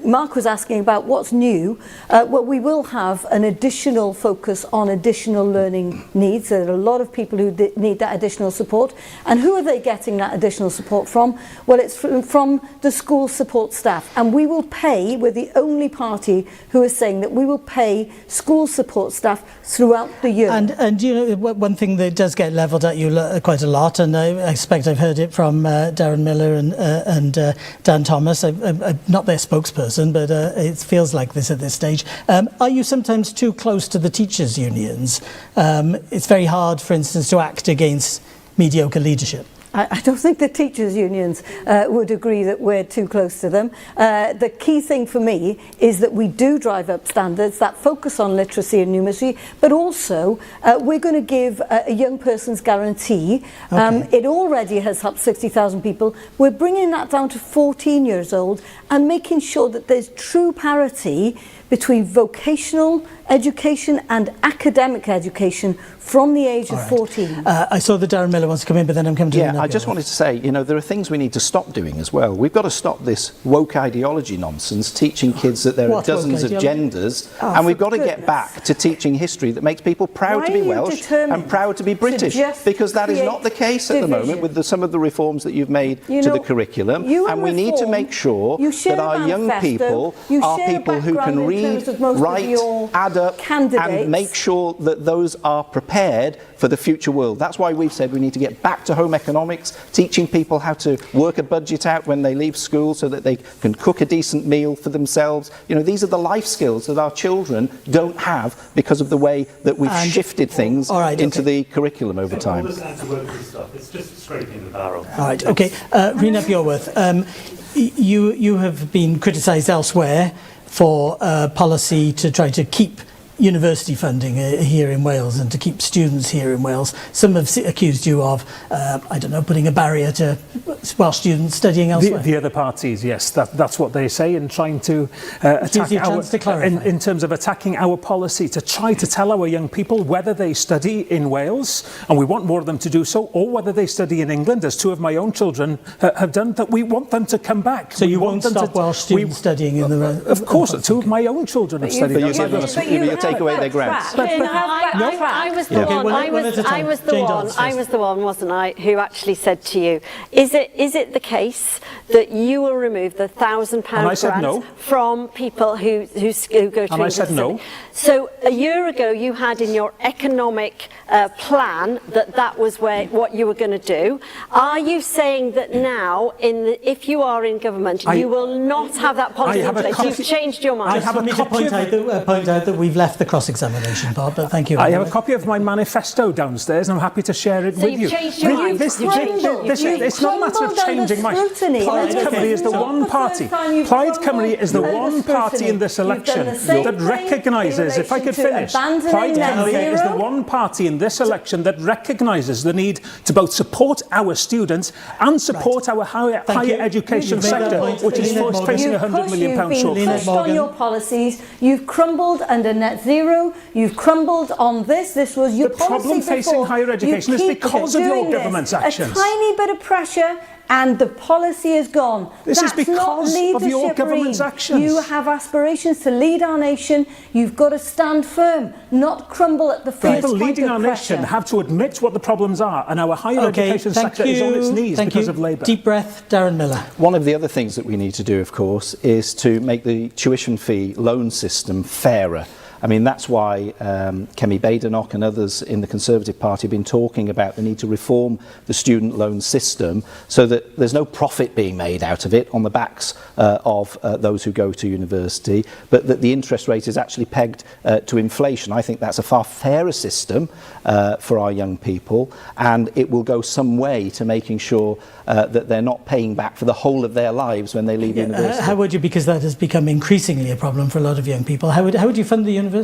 Mark was asking about what's new. Well, we will have an additional focus on additional learning needs. There are a lot of people who need that additional support. And who are they getting that additional support from? Well, it's from the school support staff. And we will pay, we're the only party who is saying that we will pay school support staff throughout the year.
And you know, one thing that does get levelled at you quite a lot, and I expect I've heard it from Darren Miller and Dan Thomas. I'm not their spokesperson, but it feels like this at this stage. Are you sometimes too close to the teachers' unions? It's very hard, for instance, to act against mediocre leadership.
I don't think the teachers' unions would agree that we're too close to them. The key thing for me is that we do drive up standards, that focus on literacy and numeracy, but also we're going to give a young person's guarantee. Okay. It already has helped 60,000 people. We're bringing that down to 14 years old and making sure that there's true parity between vocational education and academic education from the age of 14.
I saw that Darren Miller wants to come in, but then I'm coming to
Yeah, I just wanted to say, you know, there are things we need to stop doing as well. We've got to stop this woke ideology nonsense, teaching kids that there are dozens of genders, and we've got to get back to teaching history that makes people proud to be Welsh and proud to be British, because that is not the case at the moment with some of the reforms that you've made to the curriculum, and we need to make sure that our young people are people who can read, write, add up, and make sure that those are prepared for the future world. That's why we've said we need to get back to home economics, teaching people how to work a budget out when they leave school so that they can cook a decent meal for themselves. You know, these are the life skills that our children don't have because of the way that we've shifted things into the curriculum over time.
It's just scraping the barrel.
All right, okay. Rena Bjorworth, you have been criticised elsewhere for policy to try to keep university funding here in Wales and to keep students here in Wales. Some have accused you of, I don't know, putting a barrier to Welsh students studying elsewhere.
The other parties, yes, that's what they say, and trying to attack in terms of attacking our policy to try to tell our young people whether they study in Wales, and we want more of them to do so, or whether they study in England, as two of my own children have done, that we want them to come back.
So you won't stop Welsh students studying in the...
Of course, two of my own children have studied.
But take away their grants.
I was the one, wasn't I, who actually said to you, is it the case that you will remove the £1,000 grant from people who go to England?
And I said no.
So a year ago you had in your economic plan that was what you were going to do. Are you saying that now, if you are in government, you will not have that policy in place? You've changed your mind.
I have to point out that we've left the cross-examination part, but thank you.
I have a copy of my manifesto downstairs, and I'm happy to share it with you.
Changed your mind.
It's not a matter of changing my... Plaid Cymru is the one party. Plaid Cymru is the one party in this election that recognises, if I could finish, Plaid Cymru is the one party in this election that recognises the need to both support our students and support our higher education sector, which is facing £100 million shortfall.
You've pushed on your policies, you've crumbled under net zero, you've crumbled on this was your policy before.
The problem facing higher education is because of your government's actions.
A tiny bit of pressure and the policy is gone.
This is
That's not
because of your
leadership,
government's
Reid.
actions.
You have aspirations to lead our nation. You've got to stand firm, not crumble at the first
People
point
leading
of
our
pressure.
nation have to admit what the problems are, and our higher education sector is on its knees because of Labour.
Deep breath, Darren Miller.
One of the other things that we need to do, of course, is to make the tuition fee loan system fairer. I mean, that's why Kemi Badenoch and others in the Conservative Party have been talking about the need to reform the student loan system so that there's no profit being made out of it on the backs of those who go to university, but that the interest rate is actually pegged to inflation. I think that's a far fairer system for our young people, and it will go some way to making sure that they're not paying back for the whole of their lives when they leave university.
How would you, because that has become increasingly a problem for a lot of young people, how would you fund the universities?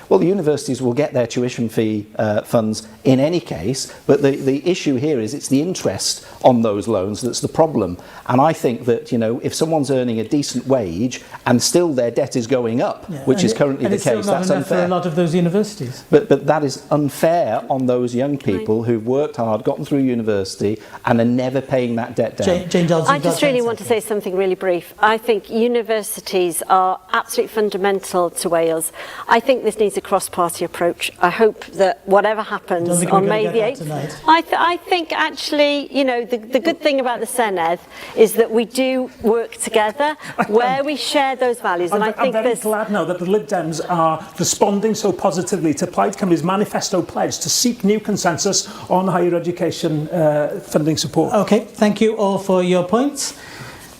Well, the universities will get their tuition fee funds in any case, but the issue here is it's the interest on those loans that's the problem. And I think that, you know, if someone's earning a decent wage and still their debt is going up, which is currently the case, that's unfair.
For a lot of those universities.
But that is unfair on those young people who've worked hard, gotten through university, and are never paying that debt down.
Jane Johnson,
I just really want to say something really brief. I think universities are absolutely fundamental to Wales. I think this needs a cross-party approach. I hope that whatever happens on May the 8th, I think actually, you know, the good thing about the Senedd is that we do work together where we share those values. And
I'm very glad now that the Lib Dems are responding so positively to Plaid Cymru's manifesto pledge to seek new consensus on higher education funding support.
OK, thank you all for your points.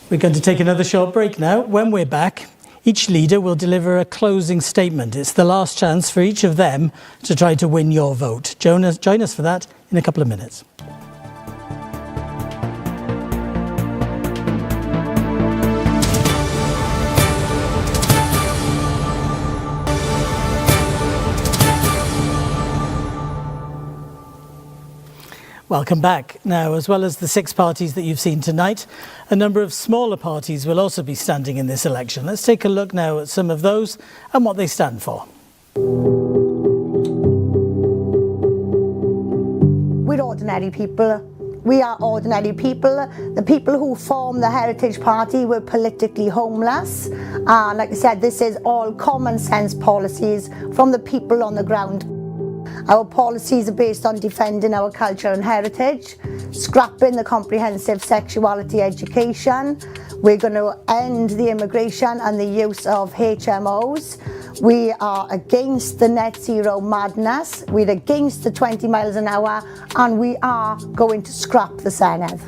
We're going to take another short break now. When we're back, each leader will deliver a closing statement. It's the last chance for each of them to try to win your vote. Join us for that in a couple of minutes. Welcome back. Now, as well as the 6 parties that you've seen tonight, a number of smaller parties will also be standing in this election. Let's take a look now at some of those and what they stand for.
We're ordinary people. We are ordinary people. The people who form the Heritage Party were politically homeless. Like I said, this is all common sense policies from the people on the ground. Our policies are based on defending our culture and heritage, scrapping the comprehensive sexuality education. We're going to end the immigration and the use of HMOs. We are against the net zero madness. We're against the 20 miles an hour, and we are going to scrap the Senedd.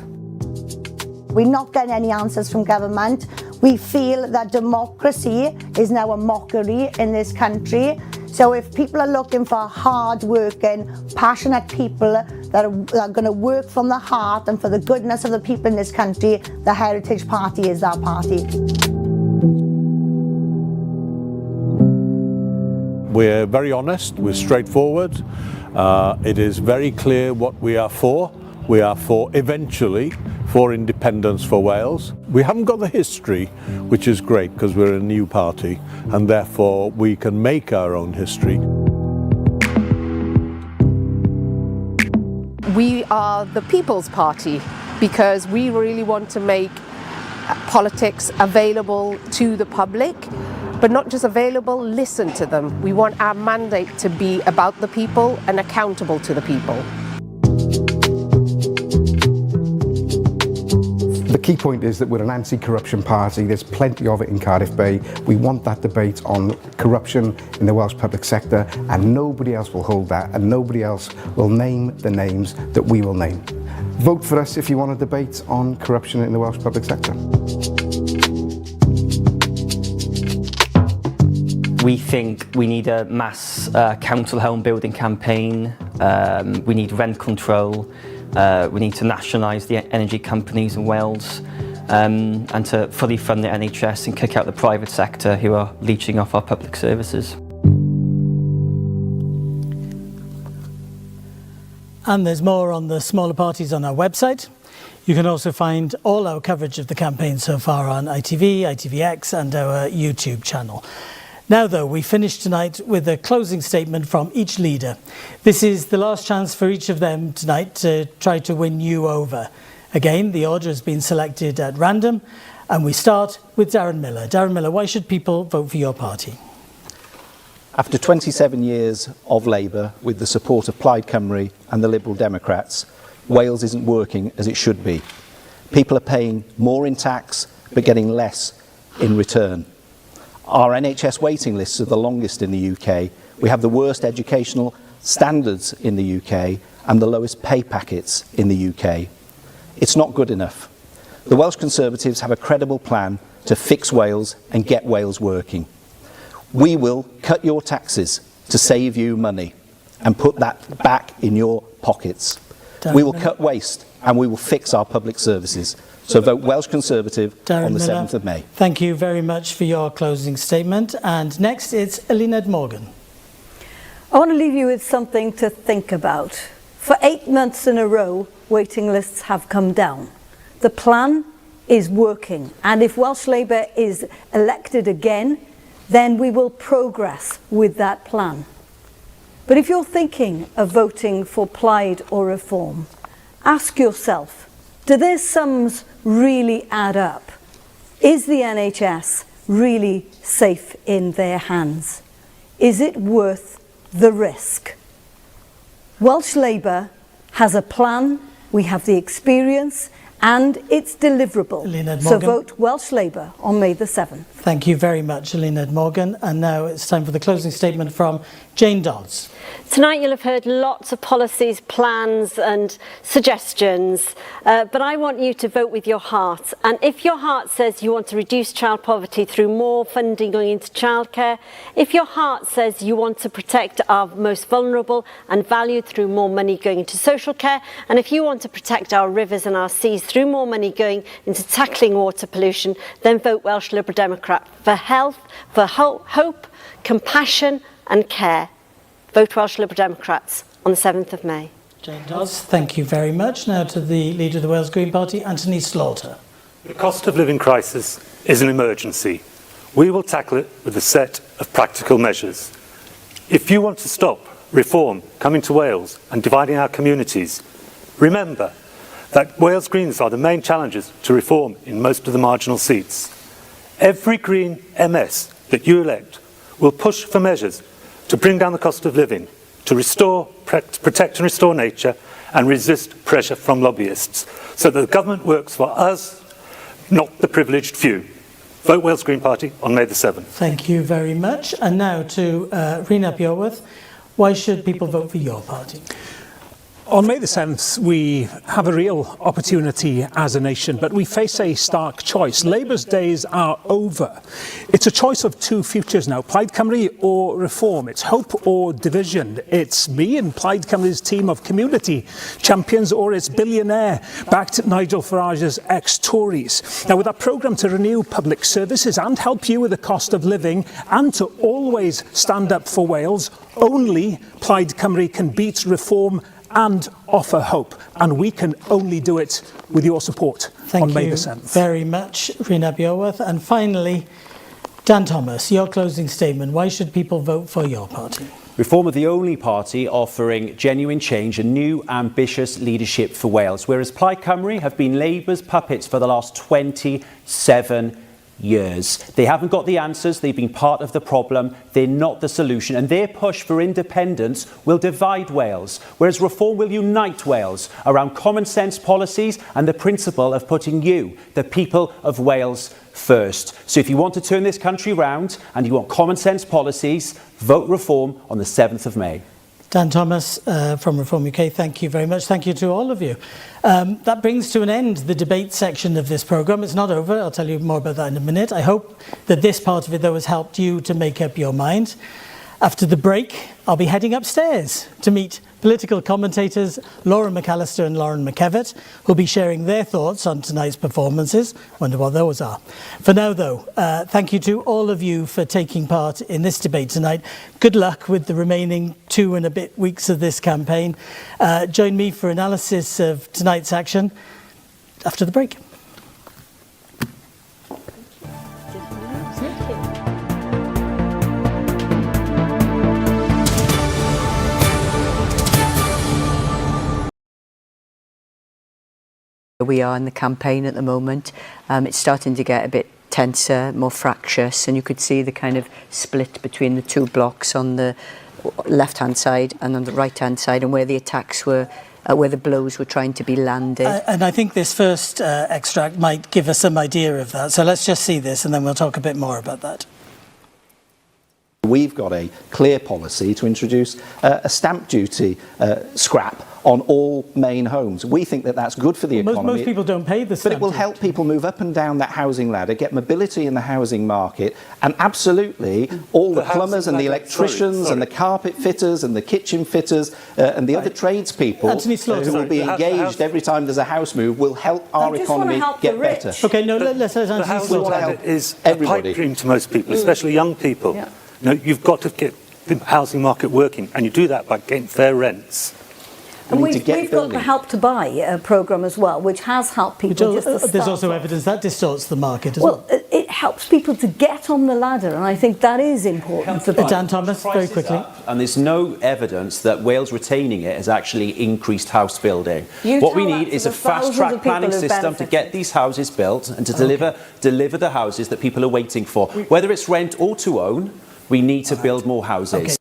We're not getting any answers from government. We feel that democracy is now a mockery in this country. So if people are looking for hard-working, passionate people that are going to work from the heart and for the goodness of the people in this country, the Heritage Party is that party.
We're very honest, we're straightforward. It is very clear what we are for. We are for, eventually, for independence for Wales. We haven't got the history, which is great because we're a new party, and therefore we can make our own history.
We are the People's Party because we really want to make politics available to the public, but not just available, listen to them. We want our mandate to be about the people and accountable to the people.
The key point is that we're an anti-corruption party. There's plenty of it in Cardiff Bay. We want that debate on corruption in the Welsh public sector, and nobody else will hold that, and nobody else will name the names that we will name. Vote for us if you want a debate on corruption in the Welsh public sector.
We think we need a mass council home building campaign. We need rent control. We need to nationalise the energy companies in Wales and to fully fund the NHS and kick out the private sector who are leeching off our public services.
And there's more on the smaller parties on our website. You can also find all our coverage of the campaign so far on ITV, ITVX and our YouTube channel. Now, though, we finish tonight with a closing statement from each leader. This is the last chance for each of them tonight to try to win you over. Again, the order has been selected at random, and we start with Darren Miller. Darren Miller, why should people vote for your party?
After 27 years of Labour, with the support of Plaid Cymru and the Liberal Democrats, Wales isn't working as it should be. People are paying more in tax, but getting less in return. Our NHS waiting lists are the longest in the UK. We have the worst educational standards in the UK and the lowest pay packets in the UK. It's not good enough. The Welsh Conservatives have a credible plan to fix Wales and get Wales working. We will cut your taxes to save you money and put that back in your pockets. We will cut waste and we will fix our public services. So vote Welsh Conservative on the 7th of May.
Thank you very much for your closing statement. And next it's Senedd Morgan.
I want to leave you with something to think about. For 8 months in a row, waiting lists have come down. The plan is working, and if Welsh Labour is elected again, then we will progress with that plan. But if you're thinking of voting for Plaid or Reform, ask yourself, do their sums really add up? Is the NHS really safe in their hands? Is it worth the risk? Welsh Labour has a plan, we have the experience, and it's deliverable. So vote Welsh Labour on May the 7th.
Thank you very much, Senedd Morgan. And now it's time for the closing statement from Jane Dodds.
Tonight you'll have heard lots of policies, plans and suggestions, but I want you to vote with your heart. And if your heart says you want to reduce child poverty through more funding going into childcare, if your heart says you want to protect our most vulnerable and valued through more money going into social care, and if you want to protect our rivers and our seas through more money going into tackling water pollution, then vote Welsh Liberal Democrat for health, for hope, compassion and care. Vote Welsh Liberal Democrats on the 7th of May.
Jane Dodds, thank you very much. Now to the Leader of the Wales Green Party, Anthony Slaughter.
The cost of living crisis is an emergency. We will tackle it with a set of practical measures. If you want to stop reform coming to Wales and dividing our communities, remember that Wales Greens are the main challengers to reform in most of the marginal seats. Every Green MS that you elect will push for measures to bring down the cost of living, to protect and restore nature and resist pressure from lobbyists, so that the government works for us, not the privileged few. Vote Wales Green Party on May the 7th.
Thank you very much. And now to Rhina Bioworth. Why should people vote for your party?
On May the 7th, we have a real opportunity as a nation, but we face a stark choice. Labour's days are over. It's a choice of two futures now, Plaid Cymru or Reform. It's hope or division. It's me and Plaid Cymru's team of community champions, or it's billionaire-backed Nigel Farage's ex-Tories. Now, with our programme to renew public services and help you with the cost of living and to always stand up for Wales, only Plaid Cymru can beat Reform and offer hope, and we can only do it with your support on May the 7th.
Thank you very much, Rhina Bioworth. And finally, Dan Thomas, your closing statement. Why should people vote for your party?
Reform are the only party offering genuine change and new ambitious leadership for Wales, whereas Plaid Cymru have been Labour's puppets for the last 27 years. They haven't got the answers, they've been part of the problem, they're not the solution, and their push for independence will divide Wales, whereas Reform will unite Wales around common sense policies and the principle of putting you, the people of Wales, first. So if you want to turn this country round and you want common sense policies, vote Reform on the 7th of May.
Dan Thomas from Reform UK, thank you very much. Thank you to all of you. That brings to an end the debate section of this programme. It's not over. I'll tell you more about that in a minute. I hope that this part of it, though, has helped you to make up your mind. After the break, I'll be heading upstairs to meet political commentators Laura McAllister and Lauren McKevitt, who'll be sharing their thoughts on tonight's performances. Wonder what those are. For now, though, thank you to all of you for taking part in this debate tonight. Good luck with the remaining 2 and a bit weeks of this campaign. Join me for analysis of tonight's action after the break.
We are in the campaign at the moment. It's starting to get a bit tenser, more fractious, and you could see the kind of split between the two blocks on the left-hand side and on the right-hand side, and where the attacks were, where the blows were trying to be landed.
And I think this first extract might give us some idea of that. So let's just see this and then we'll talk a bit more about that.
We've got a clear policy to introduce a stamp duty scrap on all main homes. We think that that's good for the economy.
Most people don't pay the stamp
But it will help people move up and down that housing ladder, get mobility in the housing market, and absolutely all the plumbers and the electricians and the carpet fitters and the kitchen fitters and the other tradespeople who will be engaged every time there's a house move will help our economy get better.
Okay, no, let's
the housing ladder is a pipe dream to most people, especially young people.
Yeah.
You know, you've got to get the housing market working, and you do that by getting fair rents.
And we've got the Help to Buy programme as well, which has helped people just to start.
There's also evidence that distorts the market as well.
Well, it helps people to get on the ladder, and I think that is important for people.
Dan Thomas, very quickly.
And there's no evidence that Wales retaining it has actually increased house building. What we need is a fast-track planning system to get these houses built and to deliver the houses that people are waiting for. Whether it's rent or to own, we need to build more houses.
Okay.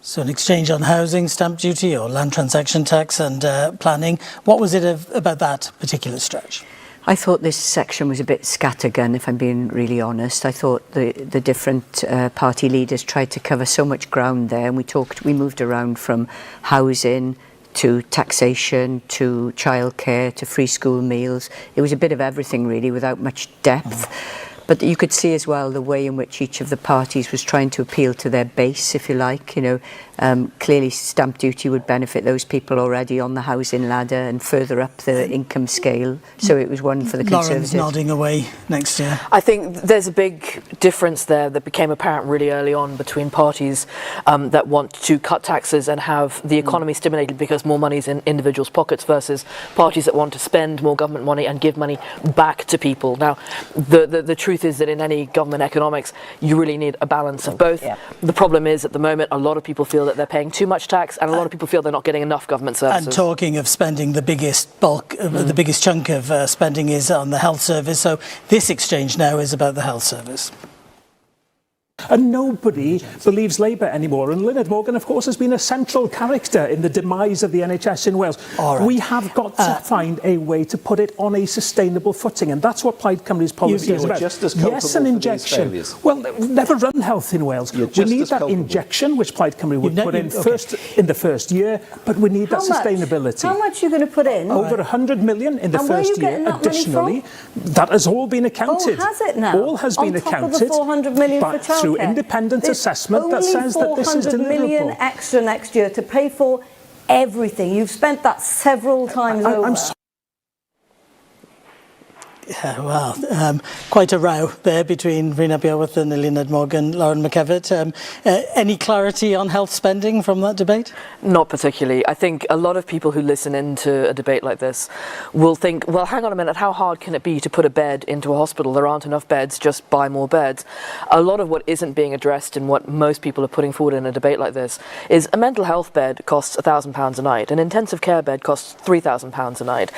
So an exchange on housing, stamp duty or land transaction tax and planning. What was it about that particular stretch?
I thought this section was a bit scattergun, if I'm being really honest. I thought the different party leaders tried to cover so much ground there, and we moved around from housing to taxation, to childcare, to free school meals. It was a bit of everything really, without much depth. But you could see as well the way in which each of the parties was trying to appeal to their base, if you like. You know, clearly stamp duty would benefit those people already on the housing ladder and further up the income scale. So it was one for the Conservatives.
Lauren's nodding away next year.
I think there's a big difference there that became apparent really early on between parties that want to cut taxes and have the economy stimulated because more money's in individuals' pockets versus parties that want to spend more government money and give money back to people. Now, the truth is that in any government economics, you really need a balance of both. Yeah. The problem is, at the moment, a lot of people feel that they're paying too much tax, and a lot of people feel they're not getting enough government services.
And talking of spending, the biggest bulk, the biggest chunk of spending is on the health service. So this exchange now is about the health service.
And nobody believes Labour anymore. And Senedd Morgan, of course, has been a central character in the demise of the NHS in Wales. Right. We have got to find a way to put it on a sustainable footing. And that's what Plaid Cymru's policy is about.
Just as
yes, an injection. Well, we've never run health in Wales. We need that injection, which Plaid Cymru would put in first in the first year, but we need that sustainability.
How much are you going to put in?
Over 100 million in the first year. Additionally, that has all been accounted.
Oh, has it now?
All has been accounted.
On top of the 400 million for childcare?
Through independent assessment that says that this is deliverable.
400 million extra next year to pay for everything. You've spent that several times over.
I'm sorry. Yeah, well, quite a row there between Rhina Beorwerth and Senedd Morgan, Lauren McKevitt. Any clarity on health spending from that debate?
Not particularly. I think a lot of people who listen into a debate like this will think, well, hang on a minute, how hard can it be to put a bed into a hospital? There aren't enough beds, just buy more beds. A lot of what isn't being addressed in what most people are putting forward in a debate like this is a mental health bed costs £1,000 a night, an intensive care bed costs £3,000 a night.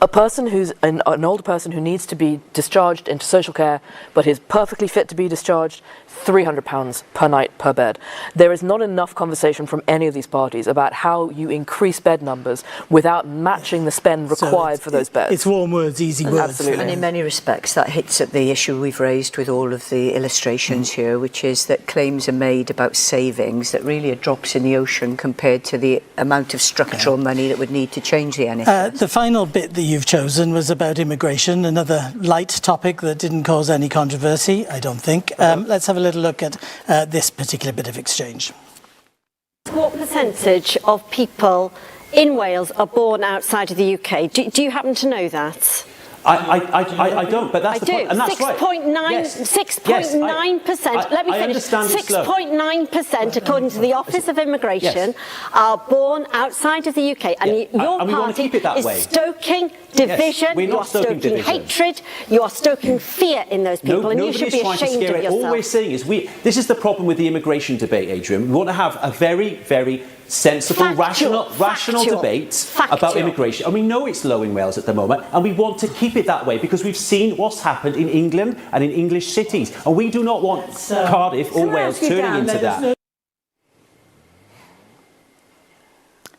A person who's an older person who needs to be discharged into social care but is perfectly fit to be discharged, £300 per night per bed. There is not enough conversation from any of these parties about how you increase bed numbers without matching the spend required for those beds.
It's warm words, easy words.
Absolutely.
And in many respects that hits at the issue we've raised with all of the illustrations here, which is that claims are made about savings that really are drops in the ocean compared to the amount of structural money that would need to change the NHS.
The final bit that you've chosen was about immigration, another light topic that didn't cause any controversy, I don't think. Let's have a little look at this particular bit of exchange.
What percentage of people in Wales are born outside of the UK? Do you happen to know that?
I don't, but that's the point. And that's
6.9%. Let me finish. 6.9%, according to the Office of Immigration, are born outside of the UK. And your party is stoking division. You are stoking hatred. You are stoking fear in those people, and you should be ashamed of yourself.
All we're saying is this is the problem with the immigration debate, Adrian. We want to have a very, very sensible, rational debate about immigration. And we know it's low in Wales at the moment, and we want to keep it that way because we've seen what's happened in England and in English cities. And we do not want Cardiff or Wales turning into that.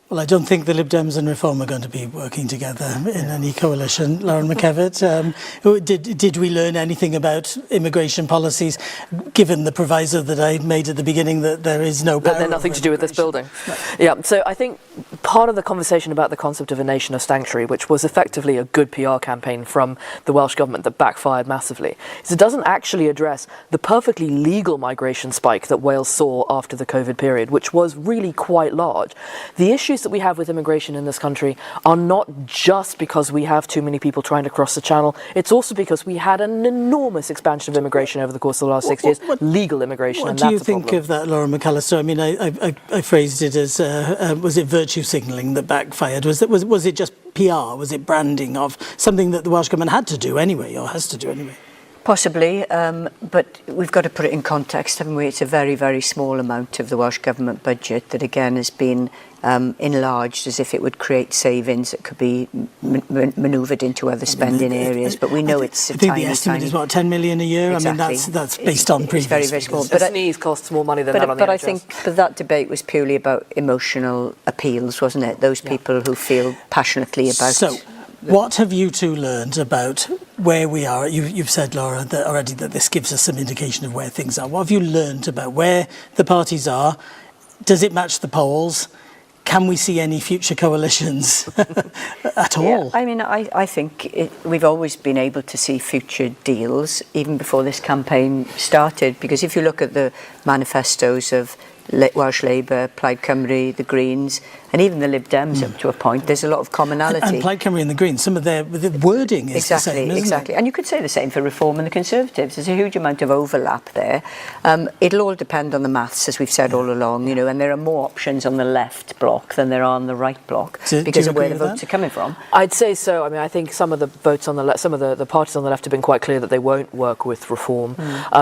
Well, I don't think the Lib Dems and Reform are going to be working together in any coalition. Lauren McKevitt, did we learn anything about immigration policies, given the proviso that I made at the beginning that there is no power?
That they're nothing to do with this building. No. Yeah, so I think part of the conversation about the concept of a nation of sanctuary, which was effectively a good PR campaign from the Welsh government that backfired massively, is it doesn't actually address the perfectly legal migration spike that Wales saw after the COVID period, which was really quite large. The issues that we have with immigration in this country are not just because we have too many people trying to cross the channel. It's also because we had an enormous expansion of immigration over the course of the last 6 years, legal immigration.
What do you think of that, Laura McAllister? I mean, I phrased it as, was it virtue signalling that backfired? Was it just PR? Was it branding of something that the Welsh Government had to do anyway, or has to do anyway?
Possibly, but we've got to put it in context, haven't we? It's a very, very small amount of the Welsh Government budget that again has been enlarged as if it would create savings that could be manoeuvred into other spending areas. But we know it's a tiny,
I think the estimate is what, 10 million a year?
Exactly.
I mean, that's based on previous
very, very small.
But a sneeze costs more money than that on the NHS.
I think that debate was purely about emotional appeals, wasn't it? Those people who feel passionately about.
So, what have you two learned about where we are? You've said, Laura, that already that this gives us some indication of where things are. What have you learned about where the parties are? Does it match the polls? Can we see any future coalitions at all?
Yeah, I mean, I think we've always been able to see future deals, even before this campaign started, because if you look at the manifestos of Welsh Labour, Plaid Cymru, the Greens, and even the Lib Dems up to a point, there's a lot of commonality.
And Plaid Cymru and the Greens, some of the wording is the same, isn't it?
And you could say the same for Reform and the Conservatives. There's a huge amount of overlap there. It'll all depend on the maths, as we've said all along, you know, and there are more options on the left block than there are on the right block because of where the votes are coming from.
I'd say so. I mean, I think some of the votes on the left, some of the parties on the left have been quite clear that they won't work with Reform.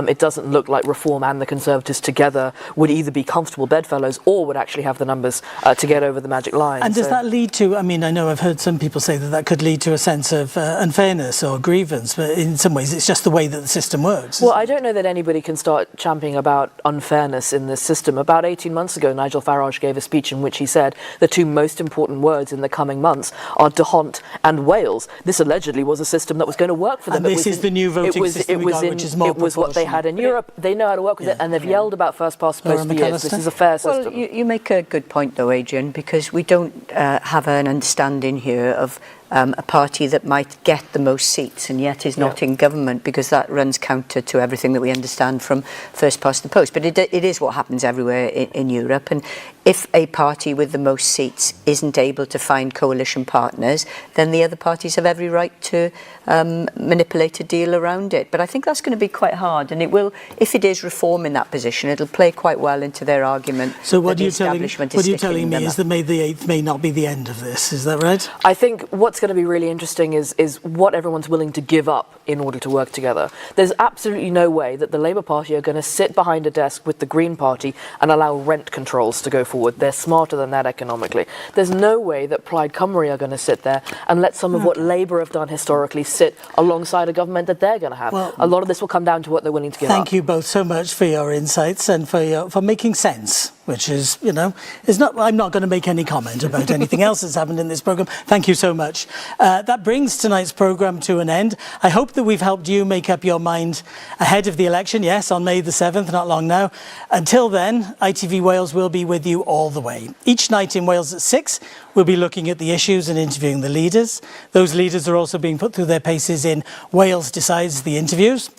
It doesn't look like Reform and the Conservatives together would either be comfortable bedfellows or would actually have the numbers to get over the magic line.
And does that lead to, I mean, I know I've heard some people say that could lead to a sense of unfairness or grievance, but in some ways it's just the way that the system works.
Well, I don't know that anybody can start championing about unfairness in this system. About 18 months ago, Nigel Farage gave a speech in which he said the two most important words in the coming months are Dehont and Wales. This allegedly was a system that was going to work for them.
And this is the new voting system which is more proportional.
It was what they had in Europe. They know how to work with it, and they've yelled about first past the post for years. This is a fair system.
Well, you make a good point, though, Adrian, because we don't have an understanding here of a party that might get the most seats and yet is not in government, because that runs counter to everything that we understand from first past the post. But it is what happens everywhere in Europe. And if a party with the most seats isn't able to find coalition partners, then the other parties have every right to manipulate a deal around it. But I think that's going to be quite hard, and it will, if it is Reform in that position, it'll play quite well into their argument.
So what you're telling me is that May the 8th may not be the end of this, is that right?
I think what's going to be really interesting is what everyone's willing to give up in order to work together. There's absolutely no way that the Labour Party are going to sit behind a desk with the Green Party and allow rent controls to go forward. They're smarter than that economically. There's no way that Plaid Cymru are going to sit there and let some of what Labour have done historically sit alongside a government that they're going to have. Well, a lot of this will come down to what they're willing to give up.
Thank you both so much for your insights and for making sense, which is, you know, I'm not going to make any comment about anything else that's happened in this programme. Thank you so much. That brings tonight's programme to an end. I hope that we've helped you make up your mind ahead of the election. Yes, on May the 7th, not long now. Until then, ITV Wales will be with you all the way. Each night in Wales at 6, we'll be looking at the issues and interviewing the leaders. Those leaders are also being put through their paces in Wales Decides the interviews.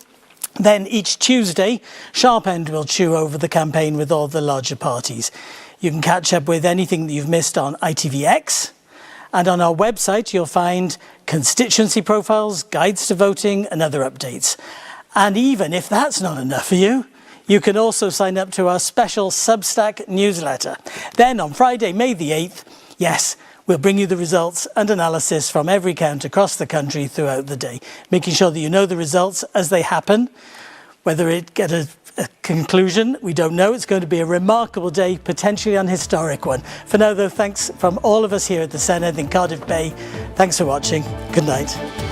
Then each Tuesday, Sharp End will chew over the campaign with all the larger parties. You can catch up with anything that you've missed on ITVX. And on our website, you'll find constituency profiles, guides to voting, and other updates. And even if that's not enough for you, you can also sign up to our special Substack newsletter. Then on Friday, May the 8th, yes, we'll bring you the results and analysis from every count across the country throughout the day, making sure that you know the results as they happen, whether it get a conclusion, we don't know. It's going to be a remarkable day, potentially an historic one. For now, though, thanks from all of us here at the Senedd in Cardiff Bay. Thanks for watching. Good night.